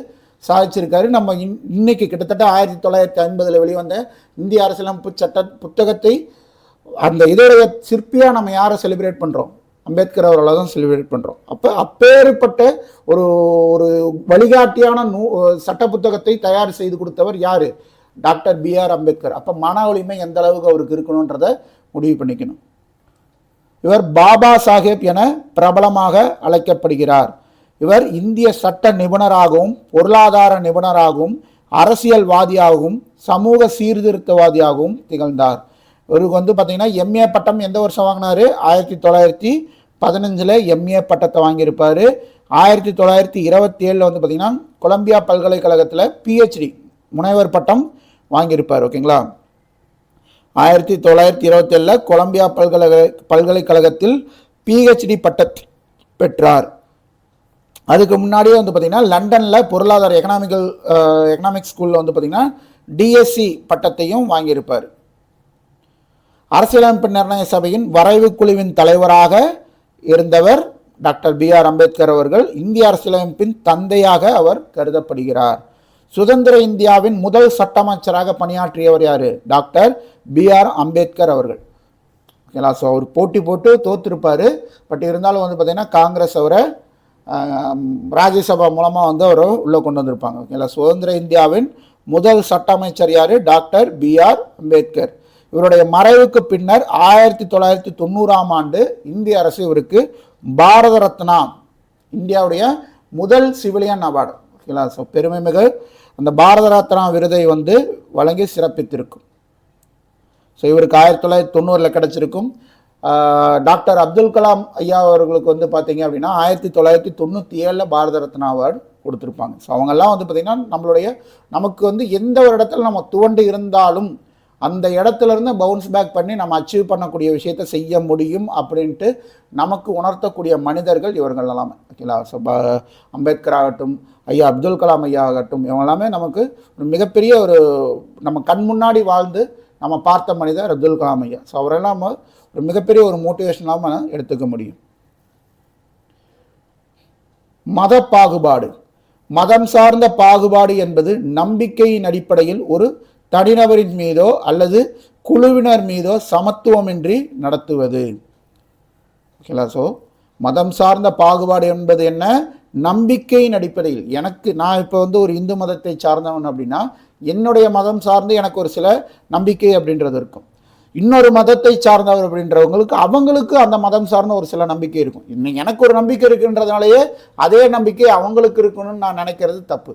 சாதிச்சிருக்காரு. நம்ம இன்னைக்கு கிட்டத்தட்ட 1950 வெளிவந்த இந்திய அரசியலமைப்பு சட்ட புத்தகத்தை அந்த இதோடைய சிற்பியாக நம்ம யாரை செலிப்ரேட் பண்ணுறோம்? அம்பேத்கர் அவர்களை தான் செலிப்ரேட் பண்ணுறோம். அப்போ அப்பேற்பட்ட ஒரு ஒரு வழிகாட்டியான சட்ட புத்தகத்தை தயார் செய்து கொடுத்தவர் யார்? Doctor B.R. அம்பேத்கர். அப்போ மன வலிமை எந்த அளவுக்கு அவருக்கு இருக்கணுன்றதை முடிவு பண்ணிக்கணும். இவர் பாபா சாஹேப் என பிரபலமாக அழைக்கப்படுகிறார். இவர் இந்திய சட்ட நிபுணராகவும், பொருளாதார நிபுணராகவும், அரசியல்வாதியாகவும், சமூக சீர்திருத்தவாதியாகவும் திகழ்ந்தார். இவருக்கு வந்து பார்த்தீங்கன்னா எம்ஏ பட்டம் எந்த வருஷம் வாங்கினார்? 1915 எம்ஏ பட்டத்தை வாங்கியிருப்பார். 1927 வந்து பார்த்திங்கன்னா கொலம்பியா பல்கலைக்கழகத்தில் PhD முனைவர் பட்டம் வாங்கியிருப்பார். ஓகேங்களா? 1927 கொலம்பியா பல்கலைக்கழகத்தில் PhD பட்டத்தை பெற்றார். அதுக்கு முன்னாடியே வந்து பார்த்திங்கன்னா லண்டனில் பொருளாதார எக்கனாமிக்ஸ் ஸ்கூலில் வந்து பார்த்திங்கன்னா DSc பட்டத்தையும் வாங்கியிருப்பார். அரசியலமைப்பு நிர்ணய சபையின் வரைவு குழுவின் தலைவராக இருந்தவர் டாக்டர் B.R. அம்பேத்கர் அவர்கள். இந்திய அரசியலமைப்பின் தந்தையாக அவர் கருதப்படுகிறார். சுதந்திர இந்தியாவின் முதல் சட்ட அமைச்சராக பணியாற்றியவர் யார்? Doctor B.R. அம்பேத்கர் அவர்கள். ஓகேங்களா. ஸோ அவர் போட்டி போட்டு தோற்றுருப்பார். பட் இருந்தாலும் வந்து பார்த்திங்கன்னா காங்கிரஸ் அவரை ராஜ்யசபா மூலமாக வந்து அவர் உள்ளே கொண்டு வந்திருப்பாங்க. ஓகேங்களா. சுதந்திர இந்தியாவின் முதல் சட்ட அமைச்சர் யார்? Doctor B.R. அம்பேத்கர். இவருடைய மறைவுக்கு பின்னர் 1990ஆம் ஆண்டு இந்திய அரசு இவருக்கு பாரத ரத்னா, இந்தியாவுடைய முதல் சிவிலியன் அவார்டு, ஓகேங்களா, ஸோ பெருமைமிகு அந்த பாரத ரத்னா விருதை வந்து வழங்கி சிறப்பித்திருக்கும். ஸோ இவருக்கு 1990 கிடைச்சிருக்கும். டாக்டர் அப்துல் கலாம் ஐயா அவர்களுக்கு வந்து பார்த்தீங்க அப்படின்னா 1997 பாரத ரத்னா அவார்டு கொடுத்துருப்பாங்க. ஸோ அவங்கெல்லாம் வந்து பார்த்திங்கன்னா நமக்கு வந்து எந்த ஒரு இடத்துல நம்ம துவண்டு இருந்தாலும் அந்த இடத்துலேருந்து பவுன்ஸ் பேக் பண்ணி நம்ம அச்சீவ் பண்ணக்கூடிய விஷயத்தை செய்ய முடியும் அப்படின்ட்டு நமக்கு உணர்த்தக்கூடிய மனிதர்கள் இவர்கள் எல்லாமே. ஓகேங்களா. ஸோ அம்பேத்கர் ஆகட்டும், ஐயா அப்துல் கலாம் ஐயா ஆகட்டும், இவங்க எல்லாமே நமக்கு ஒரு மிகப்பெரிய ஒரு நம்ம கண் முன்னாடி வாழ்ந்து நம்ம பார்த்த மனிதர் அப்துல் கலாம் ஐயா. ஸோ அவரெல்லாம் ஒரு மிகப்பெரிய ஒரு மோட்டிவேஷனாக நம்ம எடுத்துக்க முடியும். மத பாகுபாடு. மதம் சார்ந்த பாகுபாடு என்பது நம்பிக்கையின் அடிப்படையில் ஒரு தனிநபரின் மீதோ அல்லது குழுவினர் மீதோ சமத்துவமின்றி நடத்துவது. ஓகேங்களா. ஸோ மதம் சார்ந்த பாகுபாடு என்பது என்ன? நம்பிக்கையின் அடிப்படையில். நான் இப்போ வந்து ஒரு இந்து மதத்தை சார்ந்தவன் அப்படின்னா என்னுடைய மதம் சார்ந்து எனக்கு ஒரு சில நம்பிக்கை அப்படின்றது இருக்கும். இன்னொரு மதத்தை சார்ந்தவர் அப்படின்றவங்களுக்கு அவங்களுக்கு அந்த மதம் சார்ந்த ஒரு சில நம்பிக்கை இருக்கும். இன்னும் எனக்கு ஒரு நம்பிக்கை இருக்குன்றதுனாலேயே அதே நம்பிக்கை அவங்களுக்கு இருக்கணும்னு நான் நினைக்கிறது தப்பு.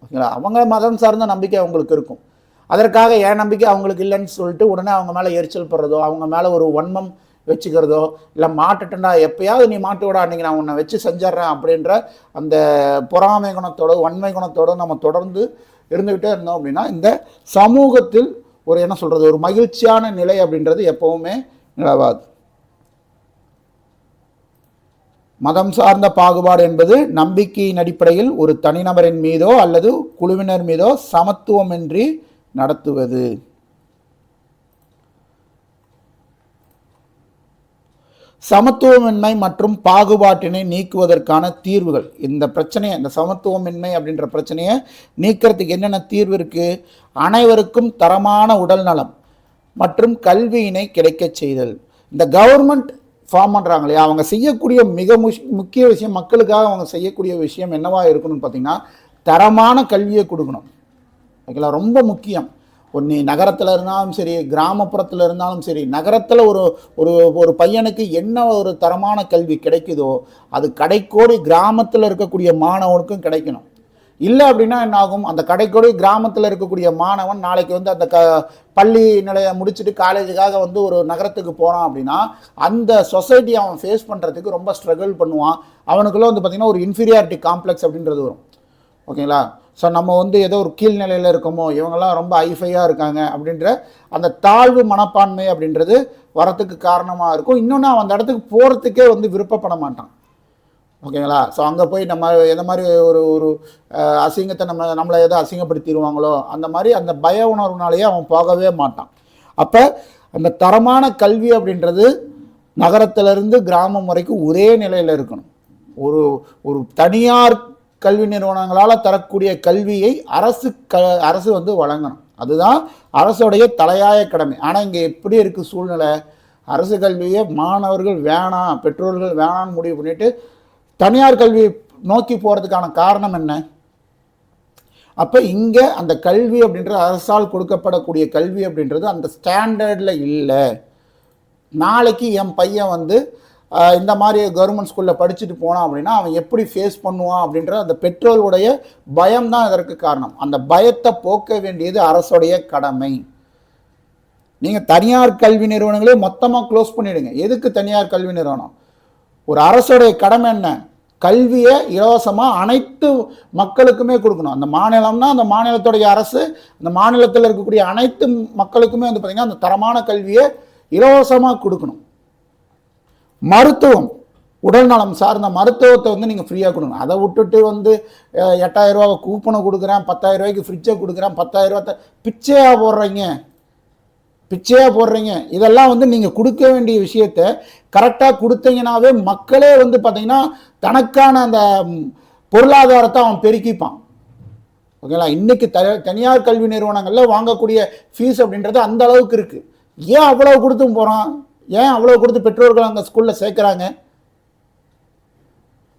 ஓகேங்களா. அவங்க மதம் சார்ந்த நம்பிக்கை அவங்களுக்கு இருக்கும். அதற்காக என் நம்பிக்கை அவங்களுக்கு இல்லைன்னு சொல்லிட்டு உடனே அவங்க மேலே எரிச்சல் படுறதோ, அவங்க மேலே ஒரு வன்மம் வச்சுக்கிறதோ, இல்லை மாட்டுட்டா எப்பயாவது நீ மாட்டு விட அன்றைக்கி நான் உன்னை வச்சு செஞ்சிட்றேன் அப்படின்ற அந்த பொறாமை குணத்தோடு வன்மை குணத்தோடு நம்ம தொடர்ந்து இருந்துக்கிட்டே இருந்தோம் அப்படின்னா இந்த சமூகத்தில் ஒரு என்ன சொல்கிறது ஒரு மகிழ்ச்சியான நிலை அப்படின்றது எப்பவுமே நிலவாது. மதம் சார்ந்த பாகுபாடு என்பது நம்பிக்கையின் அடிப்படையில் ஒரு தனிநபரின் மீதோ அல்லது குழுவினர் மீதோ சமத்துவமின்றி நடத்துவது. சமத்துவமின்மை மற்றும் பாகுபாட்டினை நீக்குவதற்கான தீர்வுகள். இந்த பிரச்சனையை, இந்த சமத்துவமின்மை அப்படின்ற பிரச்சனையை நீக்கிறதுக்கு என்னென்ன தீர்வு இருக்கு? அனைவருக்கும் தரமான உடல் நலம் மற்றும் கல்வியினை கிடைக்க செய்தல். இந்த கவர்மெண்ட் ஃபார்ம் பண்ணுறாங்க இல்லையா, அவங்க செய்யக்கூடிய மிக முக்கிய விஷயம், மக்களுக்காக அவங்க செய்யக்கூடிய விஷயம் என்னவா இருக்கணும்னு பார்த்தீங்கன்னா தரமான கல்வியை கொடுக்கணும். ஓகேங்களா. ரொம்ப முக்கியம். நீ நகரத்தில் இருந்தாலும் சரி, கிராமப்புறத்தில் இருந்தாலும் சரி, நகரத்தில் ஒரு ஒரு ஒரு பையனுக்கு என்ன ஒரு தரமான கல்வி கிடைக்குதோ அது கடைக்கோடி கிராமத்தில் இருக்கக்கூடிய மாணவனுக்கும் கிடைக்கணும். இல்லை அப்படின்னா என்ன ஆகும்? அந்த கடைக்கோடி கிராமத்தில் இருக்கக்கூடிய மாணவன் நாளைக்கு வந்து அந்த பள்ளி நிலையை முடிச்சுட்டு காலேஜுக்காக வந்து ஒரு நகரத்துக்கு போகிறான் அப்படின்னா அந்த சொசைட்டி அவன் ஃபேஸ் பண்ணுறதுக்கு ரொம்ப ஸ்ட்ரகிள் பண்ணுவான். அவனுக்குள்ள வந்து பார்த்திங்கன்னா ஒரு இன்ஃபீரியாரிட்டி காம்ப்ளெக்ஸ் அப்படின்றது வரும். ஓகேங்களா. ஸோ நம்ம வந்து ஏதோ ஒரு கீழ்நிலையில் இருக்கோமோ, இவங்கெல்லாம் ரொம்ப ஹைஃபையாக இருக்காங்க அப்படின்ற அந்த தாழ்வு மனப்பான்மை அப்படின்றது வரத்துக்கு காரணமாக இருக்கும். இன்னொன்று அவன் அந்த இடத்துக்கு போகிறதுக்கே வந்து விருப்பப்பட மாட்டான். ஓகேங்களா. ஸோ அங்கே போய் நம்ம எந்த மாதிரி ஒரு அசிங்கத்தை நம்மளை எதோ அசிங்கப்படுத்திடுவாங்களோ அந்த மாதிரி அந்த பய உணர்வுனாலேயே அவன் போகவே மாட்டான். அப்போ அந்த தரமான கல்வி அப்படின்றது நகரத்திலிருந்து கிராமம் வரைக்கும் ஒரே நிலையில் இருக்கணும். ஒரு தனியார் கல்வி நிறுவனங்களால் தரக்கூடிய கல்வியை அரசு வந்து வழங்கணும். அதுதான் அரசுடைய தலையாய கடமை. ஆனால் இங்கே எப்படி இருக்குது சூழ்நிலை? அரசு கல்வியை மாணவர்கள் வேணாம், பெற்றோர்கள் வேணான்னு முடிவு பண்ணிட்டு தனியார் கல்வி நோக்கி போகிறதுக்கான காரணம் என்ன? அப்போ இங்கே அந்த கல்வி அப்படின்றது அரசால் கொடுக்கப்படக்கூடிய கல்வி அப்படின்றது அந்த ஸ்டாண்டர்டில் இல்லை. நாளைக்கு என் பையன் வந்து இந்த மாதிரி கவர்மெண்ட் ஸ்கூலில் படிச்சுட்டு போனான் அப்படின்னா அவன் எப்படி ஃபேஸ் பண்ணுவான் அப்படின்ற அந்த பெற்றோருடைய பயம் தான் இதற்கு காரணம். அந்த பயத்தை போக்க வேண்டியது அரசுடைய கடமை. நீங்கள் தனியார் கல்வி நிறுவனங்களே மொத்தமாக க்ளோஸ் பண்ணிவிடுங்க. எதுக்கு தனியார் கல்வி நிறுவனம்? ஒரு அரசுடைய கடமை என்ன? கல்வியை இலவசமாக அனைத்து மக்களுக்குமே கொடுக்கணும். அந்த மாநிலம்னா அந்த மாநிலத்துடைய அரசு அந்த மாநிலத்தில் இருக்கக்கூடிய அனைத்து மக்களுக்குமே வந்து பார்த்திங்கன்னா அந்த தரமான கல்வியை இலவசமாக கொடுக்கணும். மருத்துவம், உடல் நலம் சார்ந்த மருத்துவத்தை வந்து நீங்கள் ஃப்ரீயாக கொடுக்கணும். அதை விட்டுட்டு வந்து 8000 ரூபா கூப்பனை கொடுக்குறேன், 10,000 ரூபாய்க்கு ஃப்ரிட்ஜை கொடுக்குறேன், 10,000 ரூபா பிச்சையாக போடுறீங்க. இதெல்லாம் வந்து நீங்கள் கொடுக்க வேண்டிய விஷயத்தை கரெக்டாக கொடுத்தீங்கன்னாவே மக்களே வந்து பார்த்திங்கன்னா தனக்கான அந்த பொருளாதாரத்தை அவன் பெருக்கிப்பான். ஓகேங்களா. இன்றைக்கி தனியார் கல்வி நிறுவனங்களில் வாங்கக்கூடிய ஃபீஸ் அப்படின்றது அந்த அளவுக்கு இருக்குது. ஏன் அவ்வளோ கொடுத்தும் போகிறான்? ஏன் அவ்வளோ கொடுத்து பெற்றோர்கள் அந்த ஸ்கூலில் சேர்க்குறாங்க?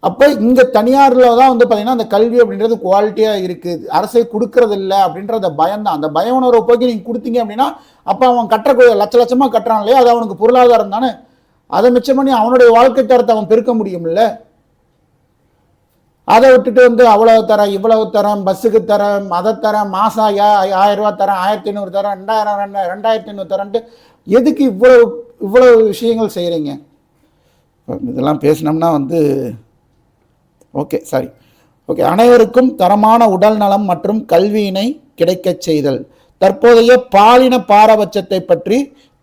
அப்போ இங்கே தனியாரில் தான் வந்து பார்த்தீங்கன்னா அந்த கல்வி அப்படின்றது குவாலிட்டியாக இருக்குது, அரசே கொடுக்கறது இல்லை அப்படின்ற பயம் தான். அந்த பய உணர்வை போக்கி நீங்கள் கொடுத்தீங்க அப்படின்னா அப்போ அவன் கட்டுற லட்ச லட்சமாக கட்டுறான் இல்லையா, அது அவனுக்கு பொருளாதாரம் தானே. அதை மிச்சம் பண்ணி அவனுடைய வாழ்க்கை தரத்தை அவன் பெருக்க முடியும்ல. அதை விட்டுட்டு வந்து அவ்வளவு தரேன், இவ்வளவு தரேன், பஸ்ஸுக்கு தரேன், அதை தரேன், மாதம் 1000 ரூபா தரேன், 1500 தரேன், 2500 தரேன்ட்டு எதுக்கு இவ்வளவு விஷயங்கள் செய்கிறீங்க? இதெல்லாம் பேசினோம்னா வந்து ஓகே சாரி ஓகே. அனைவருக்கும் தரமான உடல் நலம் மற்றும் கல்வியினை கிடைக்கச் செய்தல். தற்போதைய பாலின பாரபட்சத்தை பற்றி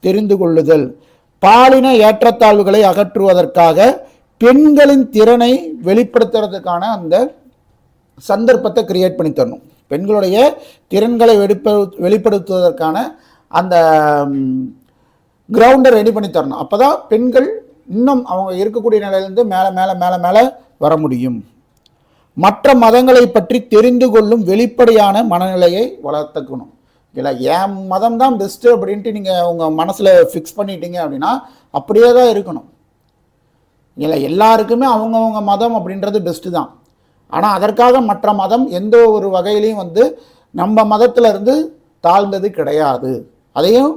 தெரிந்து கொள்ளுதல். பாலின ஏற்றத்தாழ்வுகளை அகற்றுவதற்காக பெண்களின் திறனை வெளிப்படுத்துறதுக்கான அந்த சந்தர்ப்பத்தை கிரியேட் பண்ணி தரணும். பெண்களுடைய திறன்களை வெளிப்படுத்துவதற்கான அந்த கிரவுண்டை ரெடி பண்ணி தரணும். அப்போ தான் பெண்கள் இன்னும் அவங்க இருக்கக்கூடிய நிலையிலேருந்து மேலே மேலே மேலே மேலே வர முடியும். மற்ற மதங்களை பற்றி தெரிந்து கொள்ளும் வெளிப்படையான மனநிலையை வளர்த்துக்கணும். இல்லை என் மதம் தான் பெஸ்ட்டு அப்படின்ட்டு நீங்கள் உங்கள் மனசில் ஃபிக்ஸ் பண்ணிட்டீங்க அப்படின்னா அப்படியே தான் இருக்கணும். இல்லை எல்லாருக்குமே அவங்கவுங்க மதம் அப்படின்றது பெஸ்ட்டு தான். ஆனால் அதற்காக மற்ற மதம் எந்த ஒரு வகையிலையும் வந்து நம்ம மதத்திலிருந்து தாழ்ந்தது கிடையாது. அதையும்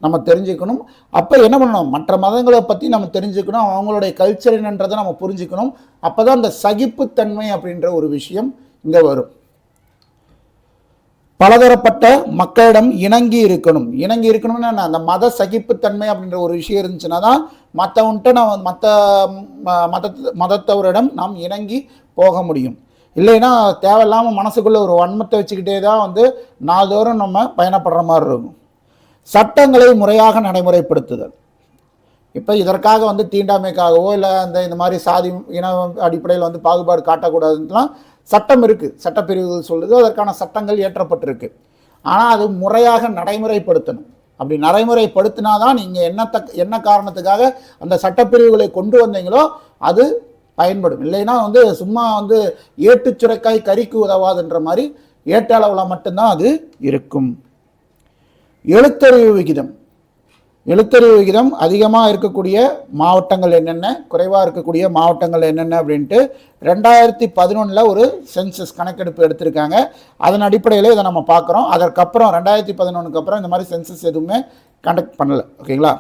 நம்ம தெரிஞ்சுக்கணும். அப்போ என்ன பண்ணணும், மற்ற மதங்களை பற்றி நம்ம தெரிஞ்சுக்கணும், அவங்களுடைய கல்ச்சர் என்னன்றதை நம்ம புரிஞ்சுக்கணும். அப்போ தான் அந்த சகிப்புத்தன்மை அப்படின்ற ஒரு விஷயம் இங்கே வரும். பலதரப்பட்ட மக்களிடம் இணங்கி இருக்கணும்னா அந்த மத சகிப்புத்தன்மை அப்படின்ற ஒரு விஷயம் இருந்துச்சுன்னா தான் மற்றவன்ட்ட நம்ம மதத்தவரிடம் நாம் இணங்கி போக முடியும். இல்லைன்னா தேவையில்லாமல் மனசுக்குள்ளே ஒரு வன்மத்தை வச்சுக்கிட்டே தான் வந்து நாள்தோறும் நம்ம பயணப்படுற மாதிரி இருக்கும். சட்டங்களை முறையாக நடைமுறைப்படுத்துதல். இப்போ இதற்காக வந்து தீண்டாமைக்காகவோ இல்லை இந்த மாதிரி சாதி இன அடிப்படையில் வந்து பாகுபாடு காட்டக்கூடாதுலாம் சட்டம் இருக்குது, சட்டப்பிரிவுகள் சொல்லுது, அதற்கான சட்டங்கள் இயற்றப்பட்டிருக்கு. ஆனால் அது முறையாக நடைமுறைப்படுத்தணும். அப்படி நடைமுறைப்படுத்தினா தான் நீங்கள் என்ன காரணத்துக்காக அந்த சட்டப்பிரிவுகளை கொண்டு வந்தீங்களோ அது பயன்படும். இல்லைன்னா வந்து சும்மா வந்து ஏட்டு சுரைக்காய் கறிக்கு உதவாதுன்ற மாதிரி ஏட்ட அளவில் மட்டும்தான் அது இருக்கும். எழுத்தறிவு விகிதம் அதிகமாக இருக்கக்கூடிய மாவட்டங்கள் என்னென்ன, குறைவாக இருக்கக்கூடிய மாவட்டங்கள் என்னென்ன அப்படின்ட்டு 2011 ஒரு சென்சஸ் கணக்கெடுப்பு எடுத்திருக்காங்க. அதன் அடிப்படையில் இதை நம்ம பார்க்குறோம். அதற்கப்புறம் 2011 அப்புறம் இந்த மாதிரி சென்சஸ் எதுவுமே கண்டக்ட் பண்ணலை. ஓகேங்களா?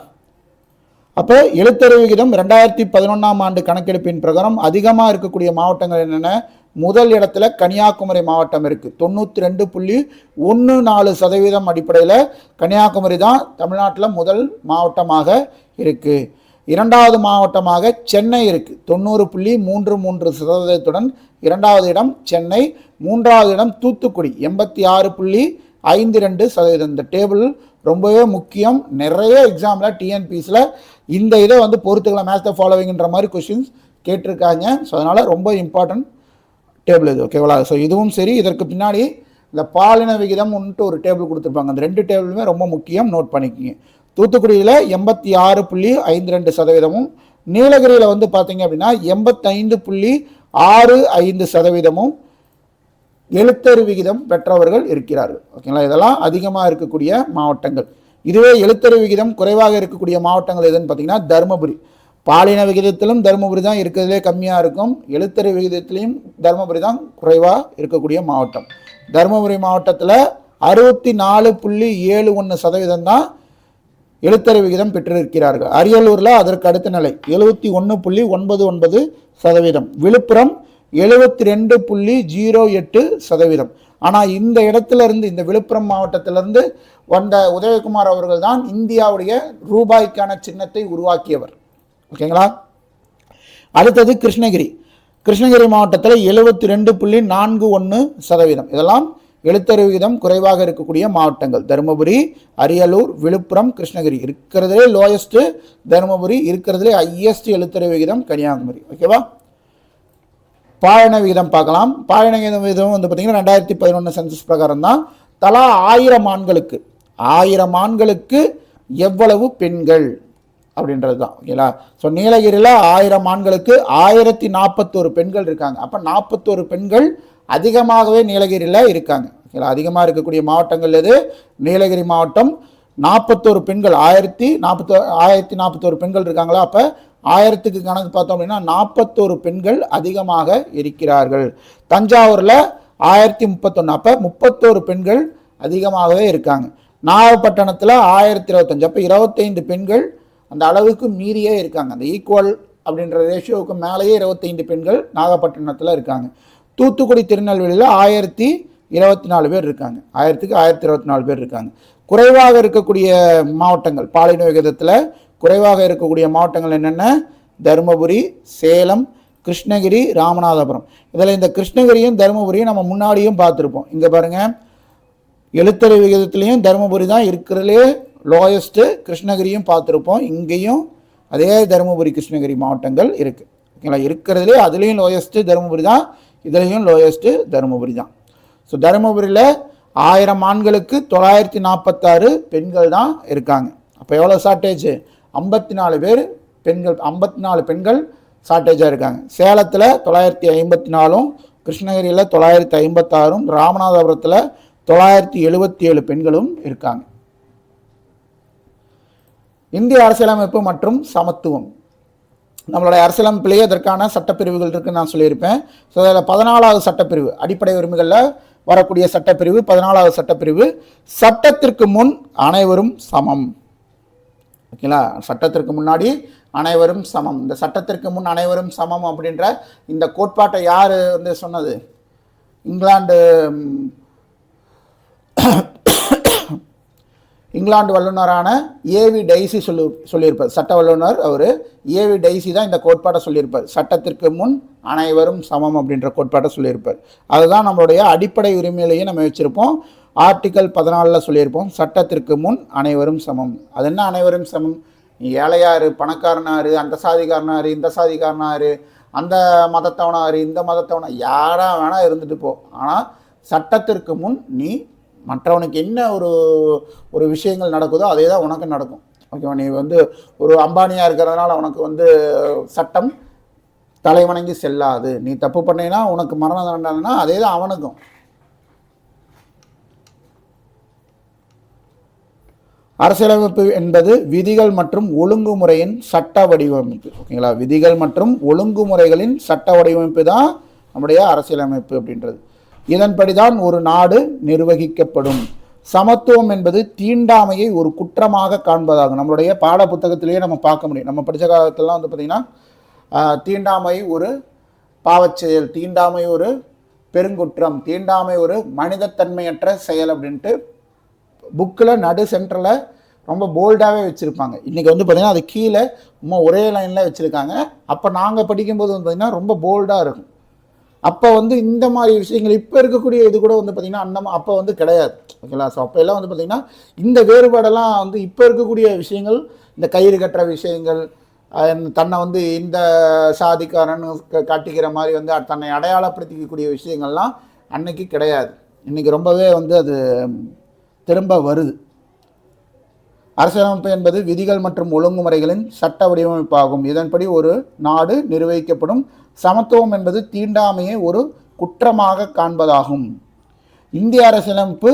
அப்போ எழுத்தறிவு விகிதம் 2011 ஆண்டு கணக்கெடுப்பின் பிரகாரம் அதிகமாக இருக்கக்கூடிய மாவட்டங்கள் என்னென்ன? முதல் இடத்துல கன்னியாகுமரி மாவட்டம் இருக்குது, 92.14% அடிப்படையில் கன்னியாகுமரி தான் தமிழ்நாட்டில் முதல் மாவட்டமாக இருக்குது. இரண்டாவது மாவட்டமாக சென்னை இருக்குது, 90.33%. இரண்டாவது இடம் சென்னை. மூன்றாவது இடம் தூத்துக்குடி, 86.52%. இந்த டேபிள் ரொம்பவே முக்கியம். நிறைய எக்ஸாமில் டிஎன்பிஎஸ்சியில் இந்த இதை வந்து பொறுத்துக்கலாம், மேட்ச் த ஃபாலோவிங்ன்ற மாதிரி கொஸ்டின்ஸ் கேட்டிருக்காங்க. ஸோ அதனால் ரொம்ப இம்பார்ட்டன்ட் டேபிள் இது. ஓகேவா? ஸோ இதுவும் சரி. இதற்கு பின்னாடி இந்த பாலின விகிதம் ஒரு டேபிள் கொடுத்துருப்பாங்க. அந்த 2 டேபிளுமே ரொம்ப முக்கியம், நோட் பண்ணிக்கோங்க. தூத்துக்குடியில் 86.52%, நீலகிரியில் வந்து பார்த்தீங்க அப்படின்னா 85.65% எழுத்தறிவு விகிதம் பெற்றவர்கள் இருக்கிறார்கள். ஓகேங்களா? இதெல்லாம் அதிகமாக இருக்கக்கூடிய மாவட்டங்கள். இதுவே எழுத்தறிவு விகிதம் குறைவாக இருக்கக்கூடிய மாவட்டங்கள் எதுன்னு பார்த்தீங்கன்னா தருமபுரி. பாலின விகிதத்திலும் தருமபுரி தான் இருக்கிறதுலே கம்மியாக இருக்கும், எழுத்தறிவு விகிதத்திலையும் தருமபுரி தான் குறைவாக இருக்கக்கூடிய மாவட்டம். தருமபுரி மாவட்டத்தில் 64.71% தான் எழுத்தறிவு விகிதம் பெற்றிருக்கிறார்கள். அரியலூரில் அதற்கு அடுத்த நிலை 71.99%. விழுப்புரம் 72.08%. ஆனால் இந்த இடத்துல இருந்து, இந்த விழுப்புரம் மாவட்டத்திலிருந்து வந்த உதயகுமார் அவர்கள் தான் இந்தியாவுடைய ரூபாய்க்கான சின்னத்தை உருவாக்கியவர். ஓகேங்களா? அடுத்தது கிருஷ்ணகிரி மாவட்டத்தில் 72.41%. இதெல்லாம் எழுத்தறிவு விகிதம் குறைவாக இருக்கக்கூடிய மாவட்டங்கள். தருமபுரி, அரியலூர், விழுப்புரம், கிருஷ்ணகிரி. இருக்கிறதுலே லோயஸ்ட் தருமபுரி, இருக்கிறதுலே ஹையஸ்ட் எழுத்தறிவு விகிதம் கன்னியாகுமரி. ஓகேவா? பாலின விகிதம் பார்க்கலாம். பாலின விகிதம் வந்து பார்த்தீங்கன்னா 2011 சென்சஸ் பிரகாரம் தான் தலா 1000 ஆண்களுக்கு எவ்வளவு பெண்கள் அப்படின்றது தான். ஓகேங்களா? ஸோ நீலகிரியில் 1000 ஆண்களுக்கு 1041 பெண்கள் இருக்காங்க. அப்போ 41 பெண்கள் அதிகமாகவே நீலகிரியில் இருக்காங்க. ஓகேங்களா? அதிகமாக இருக்கக்கூடிய மாவட்டங்கள் எது? நீலகிரி மாவட்டம். 41 பெண்கள் 1041 பெண்கள் இருக்காங்களா? அப்போ 1000க்கு கணக்கு பார்த்தோம் அப்படின்னா 41 பெண்கள் அதிகமாக இருக்கிறார்கள். தஞ்சாவூரில் 1031, அப்போ 31 பெண்கள் அதிகமாகவே இருக்காங்க. நாகப்பட்டினத்தில் 1025, அப்போ 25 பெண்கள் அந்த அளவுக்கு மீறியே இருக்காங்க. அந்த ஈக்குவல் அப்படின்ற ரேஷியோவுக்கு மேலேயே 25 பெண்கள் நாகப்பட்டினத்தில் இருக்காங்க. தூத்துக்குடி திருநெல்வேலியில் 1024 பேர் இருக்காங்க. 1024 பேர் இருக்காங்க. குறைவாக இருக்கக்கூடிய மாவட்டங்கள், பாலின விகிதத்தில் குறைவாக இருக்கக்கூடிய மாவட்டங்கள் என்னென்ன? தருமபுரி, சேலம், கிருஷ்ணகிரி, ராமநாதபுரம். இதில் இந்த கிருஷ்ணகிரியும் தருமபுரியும் நம்ம முன்னாடியும் பார்த்துருப்போம். இங்கே பாருங்கள், எழுத்தறிவு விகிதத்துலேயும் தருமபுரி தான் இருக்கிறதுலே லோயஸ்ட்டு. கிருஷ்ணகிரியும் பார்த்துருப்போம். இங்கேயும் அதே தருமபுரி கிருஷ்ணகிரி மாவட்டங்கள் இருக்குது. ஓகேங்களா? இருக்கிறதுலே அதுலேயும் லோயஸ்ட்டு தருமபுரி தான், இதுலேயும் லோயஸ்ட்டு தருமபுரி தான். ஸோ தருமபுரியில் 1000 ஆண்களுக்கு 946 பெண்கள் தான் இருக்காங்க. அப்போ எவ்வளோ ஷார்ட்டேஜ்? 54 பேர் பெண்கள், 54 பெண்கள் ஷார்ட்டேஜாக இருக்காங்க. சேலத்தில் 954, கிருஷ்ணகிரியில் 956, ராமநாதபுரத்தில் 977 பெண்களும் இருக்காங்க. இந்திய அரசியலமைப்பு மற்றும் சமத்துவம். நம்மளுடைய அரசியலமைப்பிலேயே அதற்கான சட்டப்பிரிவுகள் இருக்குன்னு நான் சொல்லியிருப்பேன். ஸோ அதில் 14வது சட்டப்பிரிவு, அடிப்படை உரிமைகளில் வரக்கூடிய சட்டப்பிரிவு 14வது சட்டப்பிரிவு, சட்டத்திற்கு முன் அனைவரும் சமம். ஓகேங்களா? சட்டத்திற்கு முன்னாடி அனைவரும் சமம். இந்த சட்டத்திற்கு முன் அனைவரும் சமம் அப்படின்ற இந்த கோட்பாட்டை யார் வந்து சொன்னது? இங்கிலாந்து வல்லுநரான ஏவி டைசி சொல்லியிருப்பார். சட்ட வல்லுநர் அவர் ஏவி டைசி தான் இந்த கோட்பாட்டை சொல்லியிருப்பார். சட்டத்திற்கு முன் அனைவரும் சமம் அப்படின்ற கோட்பாட்டை சொல்லியிருப்பார். அதுதான் நம்மளுடைய அடிப்படை உரிமையிலேயே நம்ம வச்சுருப்போம். ஆர்டிக்கல் 14 சொல்லியிருப்போம், சட்டத்திற்கு முன் அனைவரும் சமம். அது என்ன அனைவரும் சமம்? ஏழையாரு, பணக்காரனாரு, அந்த சாதிக்காரனாரு, இந்த சாதிக்காரனாரு, அந்த மதத்தவனாரு, இந்த மதத்தவனா, யாராக வேணால் இருந்துட்டு போ. ஆனால் சட்டத்திற்கு முன் நீ மற்றவனுக்கு என்ன ஒரு விஷயங்கள் நடக்குதோ அதே தான் உனக்கு நடக்கும். ஓகேவா? நீ வந்து ஒரு அம்பானியாக இருக்கிறதுனால உனக்கு வந்து சட்டம் தலைவணங்கி செல்லாது. நீ தப்பு பண்ணினா உனக்கு மரண தண்டனைனா அதே தான் அவனுக்கும். அரசியலமைப்பு என்பது விதிகள் மற்றும் ஒழுங்குமுறையின் சட்ட வடிவமைப்பு. ஓகேங்களா? விதிகள் மற்றும் ஒழுங்குமுறைகளின் சட்ட வடிவமைப்பு தான் நம்முடைய அரசியலமைப்பு அப்படின்றது. இதன்படிதான் ஒரு நாடு நிர்வகிக்கப்படும். சமத்துவம் என்பது தீண்டாமையை ஒரு குற்றமாக காண்பதாகும். நம்மளுடைய பாட புத்தகத்திலேயே நம்ம பார்க்க முடியும். நம்ம படித்த காலத்திலாம் வந்து பார்த்திங்கன்னா தீண்டாமை ஒரு பாவச்செயல், தீண்டாமை ஒரு பெருங்குற்றம், தீண்டாமை ஒரு மனிதத்தன்மையற்ற செயல் அப்படின்ட்டு புக்கில் நடு சென்டரில் ரொம்ப போல்டாகவே வச்சுருப்பாங்க. இன்றைக்கி வந்து பார்த்திங்கன்னா அது கீழே ஒரே லைனில் வச்சுருக்காங்க. அப்போ நாங்கள் படிக்கும்போது வந்து பார்த்திங்கன்னா ரொம்ப போல்டாக இருக்கும். அப்போ வந்து இந்த மாதிரி விஷயங்கள் இப்போ இருக்கக்கூடிய இது கூட வந்து பார்த்திங்கன்னா அப்போ வந்து கிடையாது. ஓகேங்களா? ஸோ அப்போ எல்லாம் வந்து பார்த்திங்கன்னா இந்த வேறுபாடெல்லாம் வந்து இப்போ இருக்கக்கூடிய விஷயங்கள், இந்த கயிறு கட்டுற விஷயங்கள், தன்னை வந்து இந்த சாதிக்காரன் காட்டிக்கிற மாதிரி வந்து தன்னை அடையாளப்படுத்திக்கக்கூடிய விஷயங்கள்லாம் அன்னைக்கு கிடையாது. இன்றைக்கி ரொம்பவே வந்து அது திரும்ப வருது. அரசியலமைப்பு என்பது விதிகள் மற்றும் ஒழுங்குமுறைகளின் சட்ட வடிவமைப்பாகும். இதன்படி ஒரு நாடு நிர்வகிக்கப்படும். சமத்துவம் என்பது தீண்டாமையை ஒரு குற்றமாக காண்பதாகும். இந்திய அரசியலமைப்பு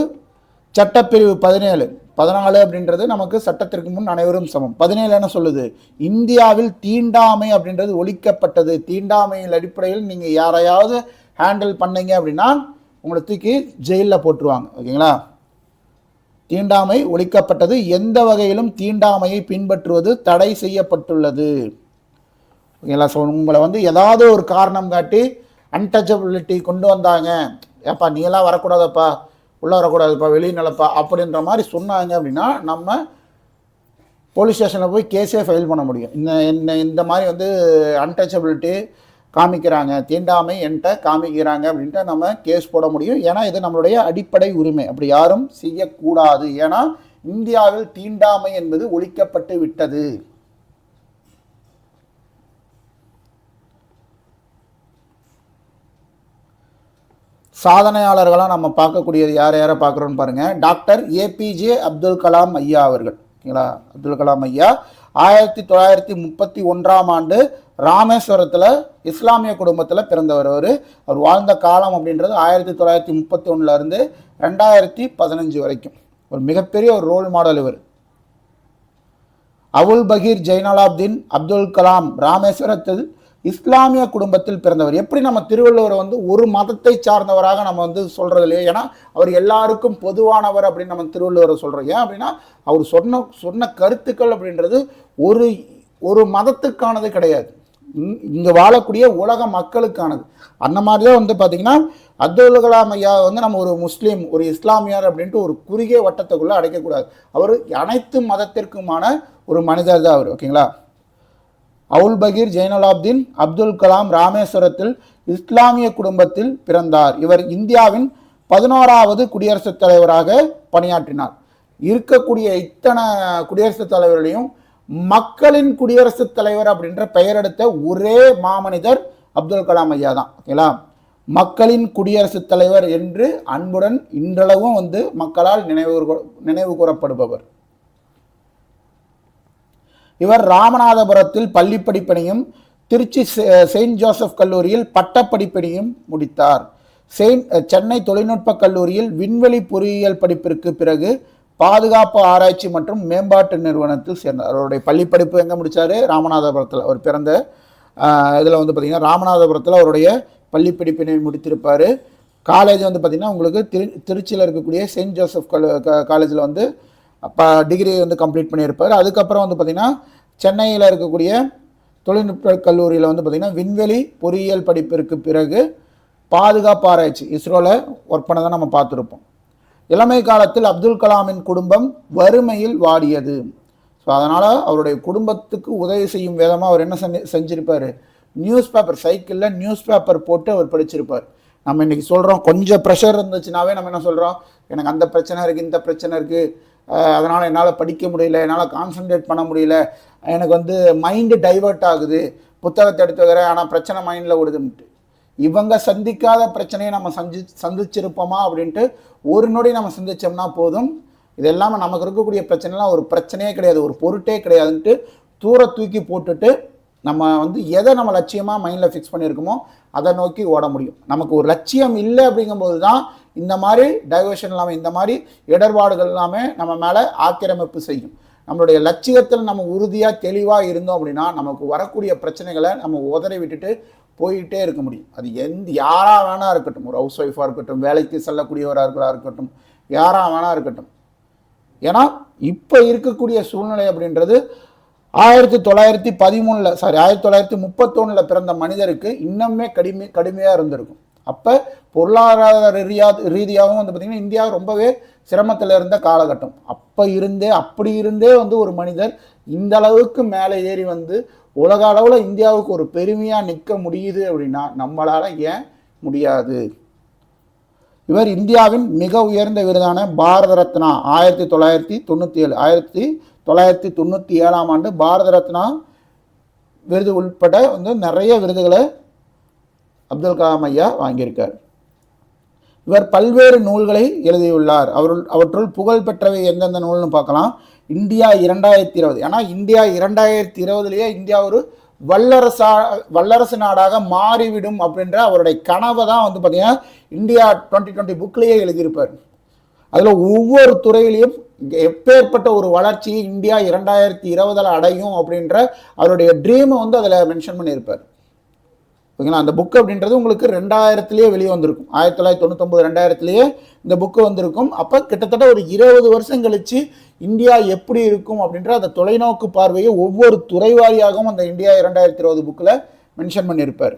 சட்டப்பிரிவு 14 அப்படின்றது நமக்கு சட்டத்திற்கு முன் அனைவரும் சமம். 17 என்ன சொல்லுது? இந்தியாவில் தீண்டாமை அப்படின்றது ஒழிக்கப்பட்டது. தீண்டாமையின் அடிப்படையில் நீங்கள் யாரையாவது ஹேண்டில் பண்ணீங்க அப்படின்னா உங்களை தூக்கி ஜெயிலில் போட்டுருவாங்க. ஓகேங்களா? தீண்டாமை ஒழிக்கப்பட்டது. எந்த வகையிலும் தீண்டாமையை பின்பற்றுவது தடை செய்யப்பட்டுள்ளது. ஓகேங்களா? ஸோ உங்களை வந்து ஏதாவது ஒரு காரணம் காட்டி அன்டச்சபிலிட்டி கொண்டு வந்தாங்க, ஏப்பா நீ எல்லாம் வரக்கூடாதப்பா, உள்ளே வரக்கூடாதுப்பா, வெளியே நிலப்பா அப்படின்ற மாதிரி சொன்னாங்க அப்படின்னா நம்ம போலீஸ் ஸ்டேஷனில் போய் கேஸே ஃபைல் பண்ண முடியும். இந்த மாதிரி வந்து அன்டச்சபிலிட்டி காமிக்கிறாங்க, தீண்டாமை என்கிட்ட காமிக்கிறாங்க அப்படின்ட்டு நம்ம கேஸ் போட முடியும். ஏன்னா இது நம்மளுடைய அடிப்படை உரிமை. அப்படி யாரும் செய்யக்கூடாது. ஏன்னா இந்தியாவில் தீண்டாமை என்பது ஒழிக்கப்பட்டு விட்டது. சாதனையாளர்களாக நம்ம பார்க்கக்கூடியது யாரை பார்க்குறோன்னு பாருங்கள். டாக்டர் ஏபிஜே அப்துல் கலாம் ஐயா அவர்கள். ஓகேங்களா? அப்துல் கலாம் ஐயா 1931ஆம் ஆண்டு ராமேஸ்வரத்தில் இஸ்லாமிய குடும்பத்தில் பிறந்தவர். அவர் வாழ்ந்த காலம் அப்படின்றது 1931 2015 வரைக்கும். ஒரு மிகப்பெரிய ஒரு ரோல் மாடல் இவர். அவுல் பகீர் ஜெய்னலாப்தீன் அப்துல் கலாம் ராமேஸ்வரத்தில் இஸ்லாமிய குடும்பத்தில் பிறந்தவர். எப்படி நம்ம திருவள்ளுவரை வந்து ஒரு மதத்தை சார்ந்தவராக நம்ம வந்து சொல்றது இல்லையா? ஏன்னா அவர் எல்லாருக்கும் பொதுவானவர் அப்படின்னு நம்ம திருவள்ளுவரை சொல்றோம். ஏன் அப்படின்னா அவர் சொன்ன கருத்துக்கள் அப்படின்றது ஒரு ஒரு மதத்துக்கானது கிடையாது, இங்கே வாழக்கூடிய உலக மக்களுக்கானது. அந்த மாதிரி தான் வந்து பார்த்தீங்கன்னா அப்துல் கலாம் ஐயா வந்து நம்ம ஒரு முஸ்லீம், ஒரு இஸ்லாமியர் அப்படின்ட்டு ஒரு குறுகிய வட்டத்துக்குள்ளே அடைக்கக்கூடாது. அவர் அனைத்து மதத்திற்குமான ஒரு மனிதர் தான் அவர். ஓகேங்களா? அவுல் பகீர் ஜெய்னலாப்தீன் அப்துல் கலாம் ராமேஸ்வரத்தில் இஸ்லாமிய குடும்பத்தில் பிறந்தார். இவர் இந்தியாவின் 11வது குடியரசுத் தலைவராக பணியாற்றினார். இருக்கக்கூடிய இத்தனை குடியரசுத் தலைவர்களையும் மக்களின் குடியரசுத் தலைவர் அப்படின்ற பெயர் எடுத்த ஒரே மாமனிதர் அப்துல் கலாம் ஐயா தான். ஓகேங்களா? மக்களின் குடியரசுத் தலைவர் என்று அன்புடன் இன்றளவும் வந்து மக்களால் நினைவு கூறப்படுபவர். இவர் ராமநாதபுரத்தில் பள்ளி படிப்பினையும் திருச்சி செயின்ட் ஜோசப் கல்லூரியில் பட்டப்படிப்பினையும் முடித்தார். சென்னை தொழில்நுட்ப கல்லூரியில் விண்வெளி பொறியியல் படிப்பிற்கு பிறகு பாதுகாப்பு ஆராய்ச்சி மற்றும் மேம்பாட்டு நிறுவனத்தில் சேர்ந்தார். அவருடைய பள்ளி படிப்பு எங்கே முடித்தார்? ராமநாதபுரத்தில். அவர் பிறந்த இதில் வந்து பார்த்திங்கன்னா ராமநாதபுரத்தில் அவருடைய பள்ளி படிப்பினை முடித்திருப்பார். காலேஜ் வந்து பார்த்திங்கன்னா உங்களுக்கு திருச்சியில் இருக்கக்கூடிய செயின்ட் ஜோசப் காலேஜில் வந்து அப்போ டிகிரி வந்து கம்ப்ளீட் பண்ணியிருப்பார். அதுக்கப்புறம் வந்து பார்த்திங்கன்னா சென்னையில் இருக்கக்கூடிய தொழில்நுட்ப கல்லூரியில் வந்து பார்த்திங்கன்னா விண்வெளி பொறியியல் படிப்பிற்கு பிறகு பாதுகாப்பு ஆராய்ச்சி இஸ்ரோவில் ஒர்க் பண்ணதை நம்ம பார்த்துருப்போம். இளமை காலத்தில் அப்துல் கலாமின் குடும்பம் வறுமையில் வாடியது. ஸோ அதனால் அவருடைய குடும்பத்துக்கு உதவி செய்யும் விதமாக அவர் என்ன செஞ்சிருப்பார்? நியூஸ் பேப்பர், சைக்கிளில் நியூஸ் பேப்பர் போட்டு அவர் படிச்சிருப்பார். நம்ம இன்றைக்கி சொல்கிறோம் கொஞ்சம் ப்ரெஷர் இருந்துச்சுனாவே நம்ம என்ன சொல்கிறோம்? எனக்கு அந்த பிரச்சனை இருக்குது, இந்த பிரச்சனை இருக்குது, அதனால் என்னால் படிக்க முடியல, என்னால் கான்சன்ட்ரேட் பண்ண முடியல, எனக்கு வந்து மைண்டு டைவர்ட் ஆகுது, புத்தகத்தை எடுத்து வைக்கிறேன் ஆனால் பிரச்சனை மைண்டில் ஓடுதுன்ட்டு. இவங்க சந்திக்காத பிரச்சனையை நம்ம சந்திச்சிருப்போமா அப்படின்ட்டு ஒரு நொடி நம்ம சிந்திச்சோம்னா போதும், இது எல்லாமே நமக்கு இருக்கக்கூடிய பிரச்சனைலாம் ஒரு பிரச்சனையே கிடையாது, ஒரு பொருட்டே கிடையாதுன்ட்டு தூர தூக்கி போட்டுட்டு நம்ம வந்து எதை நம்ம லட்சியமாக மைண்டில் ஃபிக்ஸ் பண்ணியிருக்கோமோ அதை நோக்கி ஓட முடியும். நமக்கு ஒரு லட்சியம் இல்லை அப்படிங்கும்போது தான் இந்த மாதிரி டைவர்ஷன் இல்லாமல் இந்த மாதிரி இடர்பாடுகள் எல்லாமே நம்ம மேலே ஆக்கிரமிப்பு செய்யும். நம்மளுடைய லட்சியத்தில் நம்ம உறுதியாக தெளிவாக இருந்தோம் அப்படின்னா நமக்கு வரக்கூடிய பிரச்சனைகளை நம்ம உதறி விட்டுட்டு போயிட்டே இருக்க முடியும். அது யாராக வேணா இருக்கட்டும், ஒரு ஹவுஸ் ஒய்ஃபாக இருக்கட்டும், வேலைக்கு செல்லக்கூடியவராக இருக்கட்டும், யாராக வேணா இருக்கட்டும். ஏன்னா இப்போ இருக்கக்கூடிய சூழ்நிலை அப்படின்றது 1931 பிறந்த மனிதருக்கு இன்னுமே கடுமையாக இருந்திருக்கும். அப்போ பொருளாதார ரீதியாகவும் வந்து பார்த்திங்கன்னா இந்தியா ரொம்பவே சிரமத்தில் இருந்த காலகட்டம். அப்படி இருந்தே வந்து ஒரு மனிதர் இந்த அளவுக்கு மேலே ஏறி வந்து உலக அளவில் இந்தியாவுக்கு ஒரு பெருமையாக நிற்க முடியுது அப்படின்னா நம்மளால் ஏன் முடியாது? இவர் இந்தியாவின் மிக உயர்ந்த விருதான பாரத ரத்னா 1997 ஆண்டு பாரத ரத்னா விருது உள்பட வந்து நிறைய விருதுகளை அப்துல் கலாம் ஐயா வாங்கியிருக்கார். இவர் பல்வேறு நூல்களை எழுதியுள்ளார். அவற்றுள் புகழ் பெற்றவை எந்தெந்த நூல்னு பார்க்கலாம். இந்தியா 2020, ஏன்னா இந்தியா 2020 இந்தியா ஒரு வல்லரசு நாடாக மாறிவிடும் அப்படின்ற அவருடைய கனவை தான் வந்து பார்த்தீங்கன்னா இந்தியா 2020 புக்லேயே எழுதியிருப்பார். அதில் ஒவ்வொரு துறையிலையும் எப்பேற்பட்ட ஒரு வளர்ச்சியை இந்தியா 2020 அடையும் அப்படின்ற அவருடைய ட்ரீமை வந்து அதில் மென்ஷன் பண்ணியிருப்பார். ஓகேங்களா? அந்த புக் அப்படின்றது உங்களுக்கு 2000 வெளியே வந்திருக்கும். 1999 இந்த புக்கு வந்திருக்கும். அப்போ கிட்டத்தட்ட ஒரு 20 வருஷம் கழிச்சு இந்தியா எப்படி இருக்கும் அப்படின்ற அந்த தொலைநோக்கு பார்வையை ஒவ்வொரு துறை வாரியாகவும் அந்த இந்தியா 2020 புக்கில் மென்ஷன் பண்ணியிருப்பார்.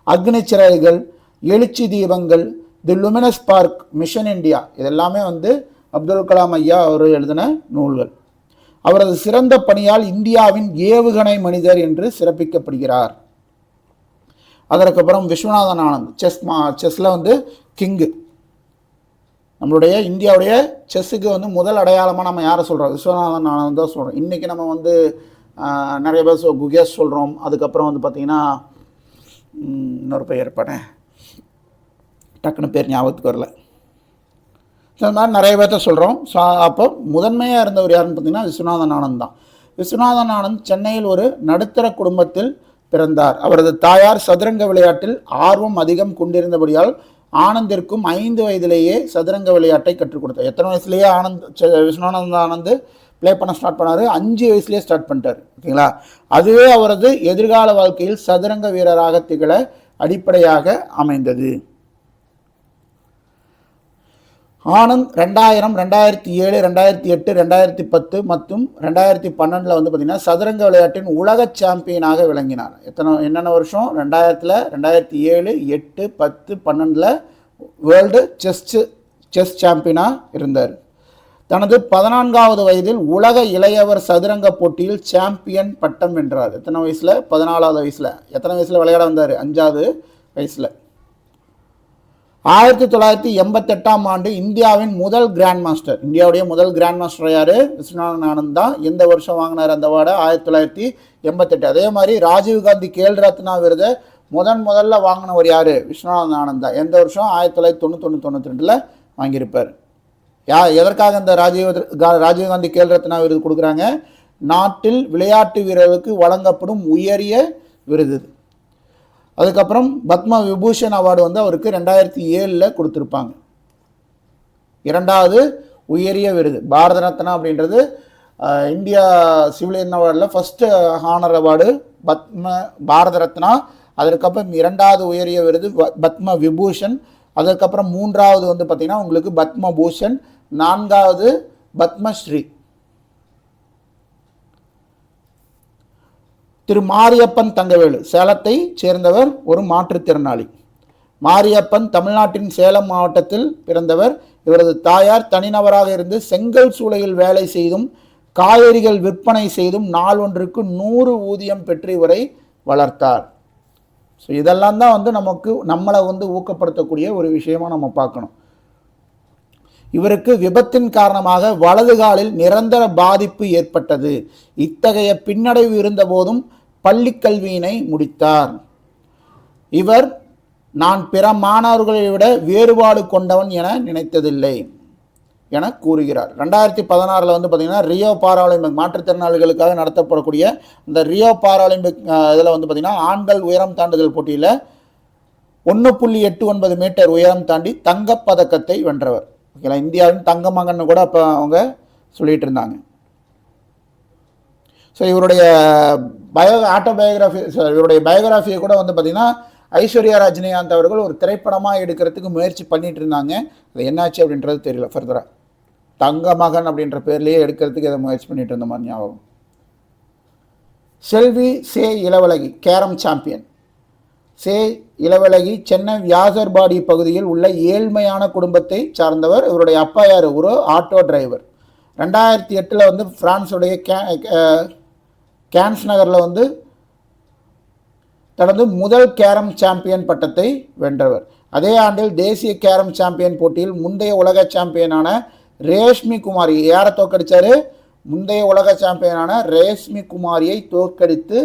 அக்னி சிறகுகள், எழுச்சி தீபங்கள், தி லுமினஸ் பார்க், மிஷன் இந்தியா, இதெல்லாமே வந்து அப்துல் கலாம் ஐயா அவர் எழுதின நூல்கள். அவரது சிறந்த பணியால் இந்தியாவின் ஏவுகணை மனிதர் என்று சிறப்பிக்கப்படுகிறார். அதற்கப்புறம் விஸ்வநாதன் ஆனந்த், செஸ்ஸில் வந்து கிங்கு. நம்மளுடைய இந்தியாவுடைய செஸ்ஸுக்கு வந்து முதல் அடையாளமாக நம்ம யாரை சொல்கிறோம்? விஸ்வநாதன் ஆனந்த் தான் சொல்கிறோம். இன்றைக்கி நம்ம வந்து நிறைய பேர் குகேஷ் சொல்கிறோம். அதுக்கப்புறம் வந்து பார்த்திங்கன்னா இன்னொரு பெயர் படேன், டக்குன்னு பேர் ஞாபகத்துக்கு வரல. இந்த மாதிரி நிறைய பேர்த்த சொல்கிறோம். ஸோ அப்போ முதன்மையாக இருந்தவர் யாருன்னு பார்த்திங்கன்னா விஸ்வநாதன் ஆனந்த் தான். விஸ்வநாதன் ஆனந்த் சென்னையில் ஒரு நடுத்தர குடும்பத்தில் பிறந்தார். அவரது தாயார் சதுரங்க விளையாட்டில் ஆர்வம் அதிகம் கொண்டிருந்தபடியால் ஆனந்திற்கும் 5 வயதிலேயே சதுரங்க விளையாட்டை கற்றுக் கொடுத்தார். எத்தனை வயசுலேயே விஸ்வநாதன் ஆனந்த் ப்ளே பண்ண ஸ்டார்ட் பண்ணார். 5 வயசுலேயே ஸ்டார்ட் பண்ணிட்டார். ஓகேங்களா? அதுவே அவரது எதிர்கால வாழ்க்கையில் சதுரங்க வீரராக திகழ அடிப்படையாக அமைந்தது. ஆனந்த் 2000, 2007, 2008, 2010 மற்றும் 2012 வந்து பார்த்தீங்கன்னா சதுரங்க விளையாட்டின் உலக சாம்பியனாக விளங்கினார். என்னென்ன வருஷம்? 2000, 2007, 8, 10, 12 வேர்ல்டு செஸ் சாம்பியனாக இருந்தார். தனது 14வது வயதில் உலக இளையவர் சதுரங்க போட்டியில் சாம்பியன் பட்டம் வென்றார். எத்தனை வயசில்? 14வது வயசில். எத்தனை வயசில் விளையாட வந்தார்? 5வது வயசில். 1988ஆம் ஆண்டு இந்தியாவின் முதல் கிராண்ட் மாஸ்டர், இந்தியாவுடைய முதல் கிராண்ட் மாஸ்டர் யார்? விஸ்வநாதன் ஆனந்த் தான். எந்த வருஷம் வாங்கினார் அந்த அவார்டை? 1988. அதே மாதிரி ராஜீவ்காந்தி கேல் ரத்னா விருதை முதல்ல வாங்கினவர் யார்? விஸ்வநாதன் ஆனந்த் தான். எந்த வருஷம்? 1991-92 வாங்கியிருப்பார். எதற்காக இந்த ராஜீவ்காந்தி கேல் ரத்னா விருது கொடுக்குறாங்க? நாட்டில் விளையாட்டு வீரர்களுக்கு வழங்கப்படும் உயரிய விருது. அதுக்கப்புறம் பத்ம விபூஷன் அவார்டு வந்து அவருக்கு 2007 கொடுத்துருப்பாங்க. 2வது உயரிய விருது. பாரத ரத்னா அப்படின்றது இந்தியா சிவிலியன் அவார்டில் first honour award Bharat Ratna. அதற்கப்புறம் 2வது உயரிய விருது பத்ம விபூஷன். அதுக்கப்புறம் 3வது வந்து பார்த்திங்கன்னா உங்களுக்கு பத்ம பூஷன். 4வது பத்மஸ்ரீ. திரு மாரியப்பன் தங்கவேலு சேலத்தை சேர்ந்தவர், ஒரு மாற்றுத்திறனாளி. மாரியப்பன் தமிழ்நாட்டின் சேலம் மாவட்டத்தில் பிறந்தவர். இவரது தாயார் தனிநபராக இருந்து செங்கல் சூளையில் வேலை செய்தும் காய்கறிகள் விற்பனை செய்தும் நாள் ஒன்றுக்கு 100 ஊதியம் பெற்று இவரை வளர்த்தார். ஸோ இதெல்லாம் தான் வந்து நம்மளை வந்து ஊக்கப்படுத்தக்கூடிய ஒரு விஷயமா நம்ம பார்க்கணும். இவருக்கு விபத்தின் காரணமாக வலது காலில் நிரந்தர பாதிப்பு ஏற்பட்டது. இத்தகைய பின்னடைவு இருந்த போதும் பள்ளி கல்வியினை முடித்தார். இவர் நான் பிற மாணவர்களை விட வேறுபாடு கொண்டவன் என நினைத்ததில்லை என கூறுகிறார். 2016 வந்து பார்த்திங்கன்னா ரியோ பாராலிம்பிக் மாற்றுத்திறனாளிகளுக்காக நடத்தப்படக்கூடிய இந்த ரியோ பாராலிம்பிக் இதில் வந்து பார்த்திங்கன்னா ஆண்கள் உயரம் தாண்டுதல் போட்டியில் 1.89 மீட்டர் உயரம் தாண்டி தங்கப்பதக்கத்தை வென்றவர். ஓகேங்களா? இந்தியாவின் தங்க மகன் கூட அப்போ அவங்க சொல்லிட்டு இருந்தாங்க. ஸோ இவருடைய இவருடைய பயோகிராஃபியை கூட வந்து பார்த்திங்கன்னா ஐஸ்வர்யா ரஜினிகாந்த் அவர்கள் ஒரு திரைப்படமாக எடுக்கிறதுக்கு முயற்சி பண்ணிட்டு இருந்தாங்க. அது என்னாச்சு அப்படின்றது தெரியல. ஃபர்தராக தங்க மகன் அப்படின்ற பேர்லேயே எடுக்கிறதுக்கு அதை முயற்சி பண்ணிட்டு இருந்த மாதிரி ஞாபகம். செல்வி சே இளவழகி கேரம் சாம்பியன். சே இளவழகி சென்னை வியாசர்பாடி பகுதியில் உள்ள ஏழ்மையான குடும்பத்தை சார்ந்தவர். இவருடைய அப்பா யார்? ஒரு ஆட்டோ டிரைவர். 2008 வந்து பிரான்ஸுடைய கேன்ஸ் நகரில் வந்து தனது முதல் கேரம் சாம்பியன் பட்டத்தை வென்றவர். அதே ஆண்டில் தேசிய கேரம் சாம்பியன் போட்டியில் முந்தைய உலக சாம்பியனான ரேஷ்மி குமாரி யாரை தோற்கடித்தார்? முந்தைய உலக சாம்பியனான ரேஷ்மி குமாரியை தோற்கடித்து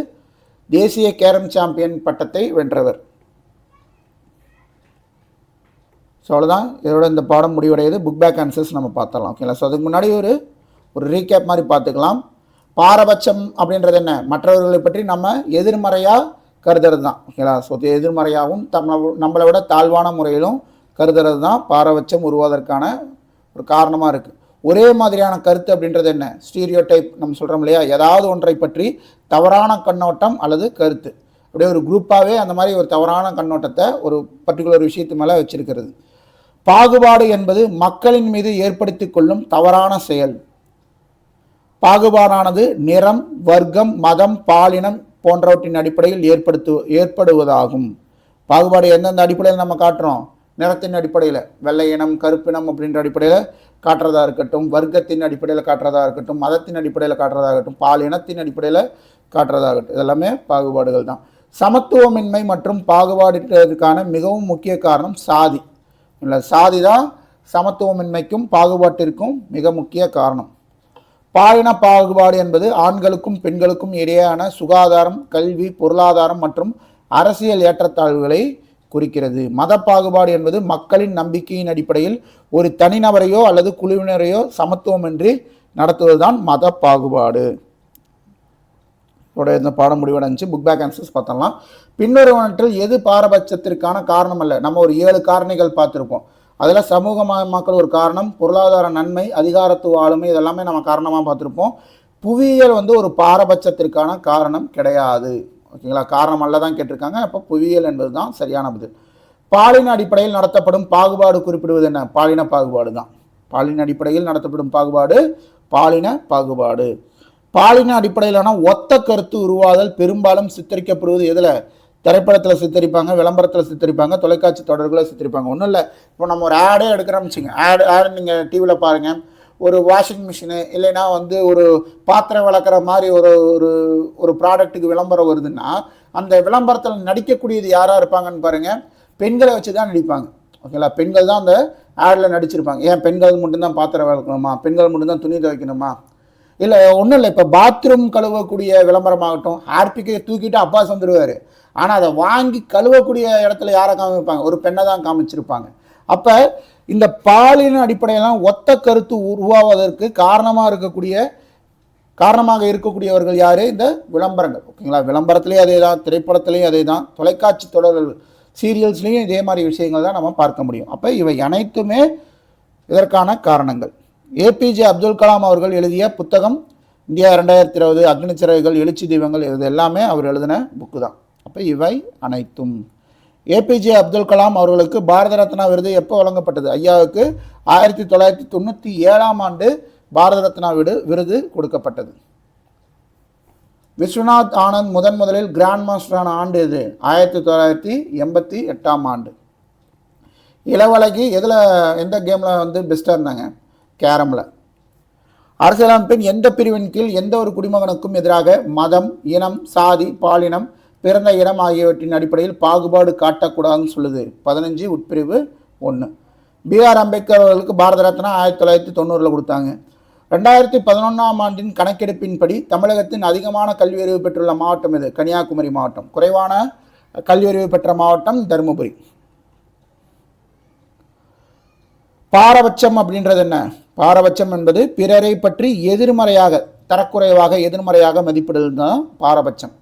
தேசிய கேரம் சாம்பியன் பட்டத்தை வென்றவர். ஸோ அவ்வளோதான், இதோட இந்த பாடம் முடிவடையுது. புக் பேக் ஆன்சர்ஸ் நம்ம பார்த்துடலாம். ஓகேங்களா? ஸோ அதுக்கு முன்னாடி ஒரு ரீகேப் மாதிரி பார்த்துக்கலாம். பாரபட்சம் அப்படின்றது என்ன? மற்றவர்களை பற்றி நம்ம எதிர்மறையாக கருதுறது தான். ஓகேங்களா? ஸோ எதிர்மறையாகவும் நம்மளை விட தாழ்வான முறையிலும் கருதுறது தான் பாரபட்சம் உருவாவதற்கான ஒரு காரணமாக இருக்குது. ஒரே மாதிரியான கருத்து அப்படின்றது என்ன? ஸ்டீரியோ டைப் நம்ம சொல்கிறோம் இல்லையா? ஏதாவது ஒன்றை பற்றி தவறான கண்ணோட்டம் அல்லது கருத்து, அப்படியே ஒரு குரூப்பாகவே அந்த மாதிரி ஒரு தவறான கண்ணோட்டத்தை ஒரு பர்டிகுலர் விஷயத்து மேலே வச்சிருக்கிறது. பாகுபாடு என்பது மக்களின் மீது ஏற்படுத்தி கொள்ளும் தவறான செயல். பாகுபாடானது நிறம், வர்க்கம், மதம், பாலினம் போன்றவற்றின் அடிப்படையில் ஏற்படுவதாகும். பாகுபாடு எந்தெந்த அடிப்படையில் நம்ம காட்டுறோம்? நிறத்தின் அடிப்படையில், வெள்ளை இனம், கருப்பினம் அப்படின்ற அடிப்படையில் காட்டுறதா இருக்கட்டும், வர்க்கத்தின் அடிப்படையில் காட்டுறதா இருக்கட்டும், மதத்தின் அடிப்படையில் காட்டுறதா இருக்கட்டும், பாலினத்தின் அடிப்படையில் காட்டுறதா இருக்கட்டும், இதெல்லாமே பாகுபாடுகள் தான். சமத்துவமின்மை மற்றும் பாகுபாடுக்கான மிகவும் முக்கிய காரணம் சாதி. இல்லை, சாதி தான் சமத்துவமின்மைக்கும் பாகுபாட்டிற்கும் மிக முக்கிய காரணம். பாலின பாகுபாடு என்பது ஆண்களுக்கும் பெண்களுக்கும் இடையேயான சுகாதாரம், கல்வி, பொருளாதாரம் மற்றும் அரசியல் ஏற்றத்தாழ்வுகளை குறிக்கிறது. மத பாகுபாடு என்பது மக்களின் நம்பிக்கையின் அடிப்படையில் ஒரு தனிநபரையோ அல்லது குழுவினரையோ சமத்துவமின்றி நடத்துவதுதான் மத பாகுபாடு. இந்த பாடம் முடிவடைஞ்சு. புக் பேக் ஆன்சர்ஸ் பார்த்தலாம். பின்வருவனற்றில் எது பாரபட்சத்திற்கான காரணம் அல்ல? நம்ம ஒரு 7 காரணிகள் பார்த்துருப்போம். அதில் சமூகமயமாக்கல் ஒரு காரணம், பொருளாதார நன்மை, அதிகாரத்துவ ஆளுமை, இதெல்லாமே நம்ம காரணமாக பார்த்துருப்போம். புவியியல் வந்து ஒரு பாரபட்சத்திற்கான காரணம் கிடையாது. ஓகேங்களா, காரணம் அல்ல தான் கேட்டிருக்காங்க. அப்போ புவியியல் என்பது தான் சரியான பதில். பாலின அடிப்படையில் நடத்தப்படும் பாகுபாடு குறிப்பிடுவது என்ன? பாலின பாகுபாடு தான். பாலின அடிப்படையில் நடத்தப்படும் பாகுபாடு பாலின பாகுபாடு. பாலின அடிப்படையிலான ஒத்த கருத்து உருவாதல் பெரும்பாலும் சித்தரிக்கப்படுவது எதில்? திரைப்படத்தில் சித்தரிப்பாங்க, விளம்பரத்தில் சித்தரிப்பாங்க, தொலைக்காட்சி தொடர்களில் சித்தரிப்பாங்க. ஒன்றும் இல்லை, இப்போ நம்ம ஒரு ஆடே எடுக்கிறோம்னு வச்சுங்க. ஆடு நீங்கள் டிவியில் பாருங்கள், ஒரு வாஷிங் மிஷினு இல்லைன்னா வந்து ஒரு பாத்திரம் விளக்குற மாதிரி ஒரு ஒரு ஒரு ப்ராடக்ட்டுக்கு விளம்பரம் வருதுன்னா அந்த விளம்பரத்தில் நடிக்கக்கூடியது யாராக இருப்பாங்கன்னு பாருங்கள், பெண்களை வச்சு தான் நடிப்பாங்க. ஓகேங்களா, பெண்கள் தான் அந்த ஆடில் நடிச்சிருப்பாங்க. ஏன் பெண்கள் மட்டும்தான் பாத்திரம் விளக்கணுமா? பெண்கள் மட்டும்தான் துணி துவைக்கணுமா? இல்லை, ஒன்றும் இல்லை, இப்போ பாத்ரூம் கழுவக்கூடிய விளம்பரமாகட்டும், ஹார்பிக்கை தூக்கிட்டு அப்பா வந்துடுவார், ஆனால் அதை வாங்கி கழுவக்கூடிய இடத்துல யாரை காமிப்பாங்க? ஒரு பெண்ணை தான் காமிச்சிருப்பாங்க. அப்போ இந்த பாலின அடிப்படையெல்லாம் ஒத்த கருத்து உருவாவதற்கு காரணமாக இருக்கக்கூடியவர்கள் யார்? இந்த விளம்பரங்கள். ஓகேங்களா, விளம்பரத்துலேயும் அதே தான், திரைப்படத்துலேயும் அதே தான், தொலைக்காட்சி தொடர்கள் சீரியல்ஸ்லேயும் இதே மாதிரி விஷயங்கள் தான் நம்ம பார்க்க முடியும். அப்போ இவை அனைத்துமே இதற்கான காரணங்கள். ஏபிஜே அப்துல் கலாம் அவர்கள் எழுதிய புத்தகம் இந்தியா 2020, அக்னி சிறகுகள், எழுச்சி தீபங்கள், இது எல்லாமே அவர் எழுதின புக்கு தான். அப்போ இவை அனைத்தும். ஏபிஜே அப்துல் கலாம் அவர்களுக்கு பாரத ரத்னா விருது எப்போ வழங்கப்பட்டது? ஐயாவுக்கு 1997ஆம் ஆண்டு பாரத ரத்னா விருது கொடுக்கப்பட்டது. விஸ்வநாத் ஆனந்த் முதலில் கிராண்ட் மாஸ்டரான ஆண்டு இது? 1988ஆம் ஆண்டு. இளவழகி எந்த கேமில் வந்து பெஸ்ட்டாக இருந்தாங்க? கேரமில். அரசியலமைப்பின் எந்த பிரிவின் கீழ் எந்த ஒரு குடிமகனுக்கும் எதிராக மதம், இனம், சாதி, பாலினம், பிறந்த இடம் ஆகியவற்றின் அடிப்படையில் பாகுபாடு காட்டக்கூடாதுன்னு சொல்லுது 15 உட்பிரிவு 1. B.R. அம்பேத்கர் அவர்களுக்கு பாரத ரத்னா 1990 கொடுத்தாங்க. 2011ஆம் ஆண்டின் கணக்கெடுப்பின்படி தமிழகத்தின் அதிகமான கல்வி அறிவு பெற்றுள்ள மாவட்டம் எது? கன்னியாகுமரி மாவட்டம். குறைவான கல்வி அறிவு பெற்ற மாவட்டம் தருமபுரி. பாரபட்சம் அப்படின்றது என்ன? பாரபட்சம் என்பது பிறரை பற்றி எதிர்மறையாக மதிப்பிடுவது தான் பாரபட்சம்.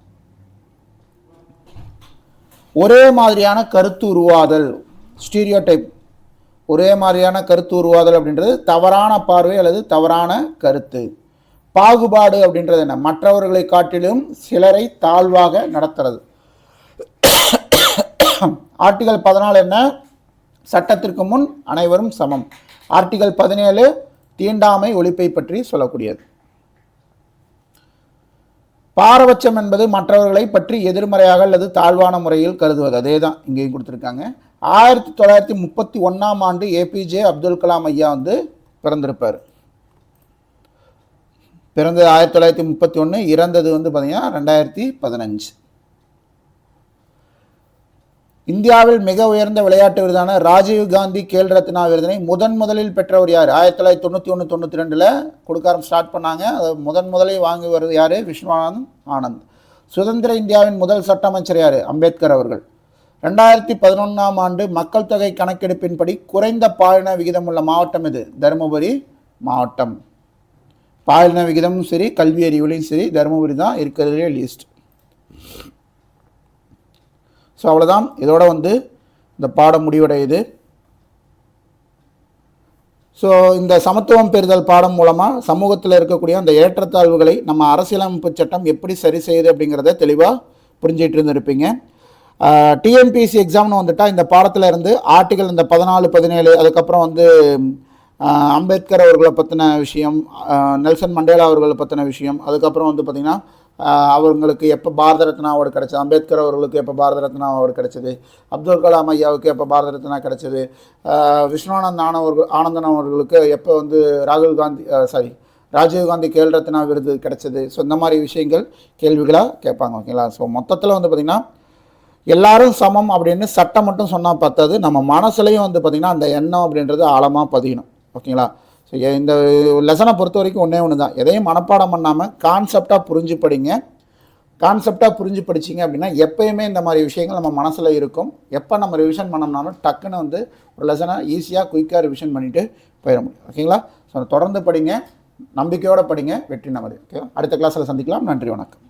ஒரே மாதிரியான கருத்து உருவாதல், ஸ்டீரியோடைப். ஒரே மாதிரியான கருத்து உருவாதல் அப்படின்றது தவறான பார்வை அல்லது தவறான கருத்து. பாகுபாடு அப்படின்றது என்ன? மற்றவர்களை காட்டிலும் சிலரை தாழ்வாக நடத்துறது. ஆர்டிகல் 14 என்ன? சட்டத்திற்கு முன் அனைவரும் சமம். ஆர்டிகல் 17 தீண்டாமை ஒழிப்பை பற்றி சொல்லக்கூடியது. பாரபட்சம் என்பது மற்றவர்களை பற்றி எதிர்மறையாக அல்லது தாழ்வான முறையில் கருதுவது. அதே தான் இங்கேயும் கொடுத்துருக்காங்க. 1931ஆம் ஆண்டு ஏபிஜே அப்துல் கலாம் ஐயா வந்து பிறந்திருப்பார். பிறந்தது 1931, இறந்தது வந்து பார்த்தீங்கன்னா 2015. இந்தியாவில் மிக உயர்ந்த விளையாட்டு விருதான ராஜீவ் காந்தி கேல் ரத்னா விருதினை முதலில் பெற்றவர் யார்? 1991-92 கொடுக்க ஸ்டார்ட் பண்ணாங்க. அதை முதலில் வாங்கி வருவது யார்? விஸ்வநாத் ஆனந்த். சுதந்திர இந்தியாவின் முதல் சட்ட அமைச்சர் யார்? அம்பேத்கர் அவர்கள். 2011ஆம் ஆண்டு மக்கள் தொகை கணக்கெடுப்பின்படி குறைந்த பாலின விகிதம் உள்ள மாவட்டம் எது? தருமபுரி மாவட்டம். பாலின விகிதமும் சரி, கல்வி அறிவுலையும் சரி, தருமபுரி தான் இருக்கிறதுலே லீஸ்ட். ஸோ அவ்வளோதான், இதோட வந்து இந்த பாடம் முடிவடையுது. ஸோ இந்த சமத்துவம் பெறுதல் பாடம் மூலமாக சமூகத்தில் இருக்கக்கூடிய அந்த ஏற்றத்தாழ்வுகளை நம்ம அரசியலமைப்பு சட்டம் எப்படி சரி செய்யுது அப்படிங்கிறத தெளிவாக புரிஞ்சிட்டு இருந்திருப்பீங்க. டிஎன்பிஎஸ்சி எக்ஸாம்னு வந்துட்டால் இந்த பாடத்தில் இருந்து ஆர்டிகல் இந்த 14, 17, அதுக்கப்புறம் வந்து அம்பேத்கர் அவர்களை பற்றின விஷயம், நெல்சன் மண்டேலா அவர்களை பற்றின விஷயம், அதுக்கப்புறம் வந்து பார்த்திங்கன்னா அவங்களுக்கு எப்போ பாரத ரத்னா அவார்டு கிடச்சது, அம்பேத்கர் அவர்களுக்கு எப்போ பாரத ரத்னா அவார்டு கிடச்சிது, அப்துல் கலாம் ஐயாவுக்கு எப்போ பாரத ரத்னா கிடச்சிது, விஸ்வநாத் ஆனந்தன் அவர்களுக்கு எப்போ வந்து ராஜீவ் காந்தி கேல் ரத்னா விருது கிடச்சிது. ஸோ இந்த மாதிரி விஷயங்கள் கேள்விகளாக கேட்பாங்க. ஓகேங்களா. ஸோ மொத்தத்தில் வந்து பார்த்திங்கன்னா எல்லாரும் சமம் அப்படின்னு சட்டம் மட்டும் சொன்னால் பார்த்தது, நம்ம மனசுலையும் வந்து பார்த்திங்கன்னா அந்த எண்ணம் அப்படின்றது ஆழமாக பதியணும். ஓகேங்களா. ஸோ இந்த லெசனை பொறுத்த வரைக்கும் ஒன்று தான், எதையும் மனப்பாடம் பண்ணாமல் கான்செப்டாக புரிஞ்சு படிங்க. கான்செப்டாக புரிஞ்சு படிச்சிங்க அப்படின்னா எப்போயுமே இந்த மாதிரி விஷயங்கள் நம்ம மனசில் இருக்கும். எப்போ நம்ம ரிவிஷன் பண்ணோம்னாலும் டக்குன்னு வந்து ஒரு லெசனை ஈஸியாக குயிக்காக ரிவிஷன் பண்ணிவிட்டு போயிட முடியும். ஓகேங்களா. ஸோ தொடர்ந்து படிங்க, நம்பிக்கையோடு படிங்க, வெற்றி நமது. ஓகே, அடுத்த கிளாஸில் சந்திக்கலாம். நன்றி, வணக்கம்.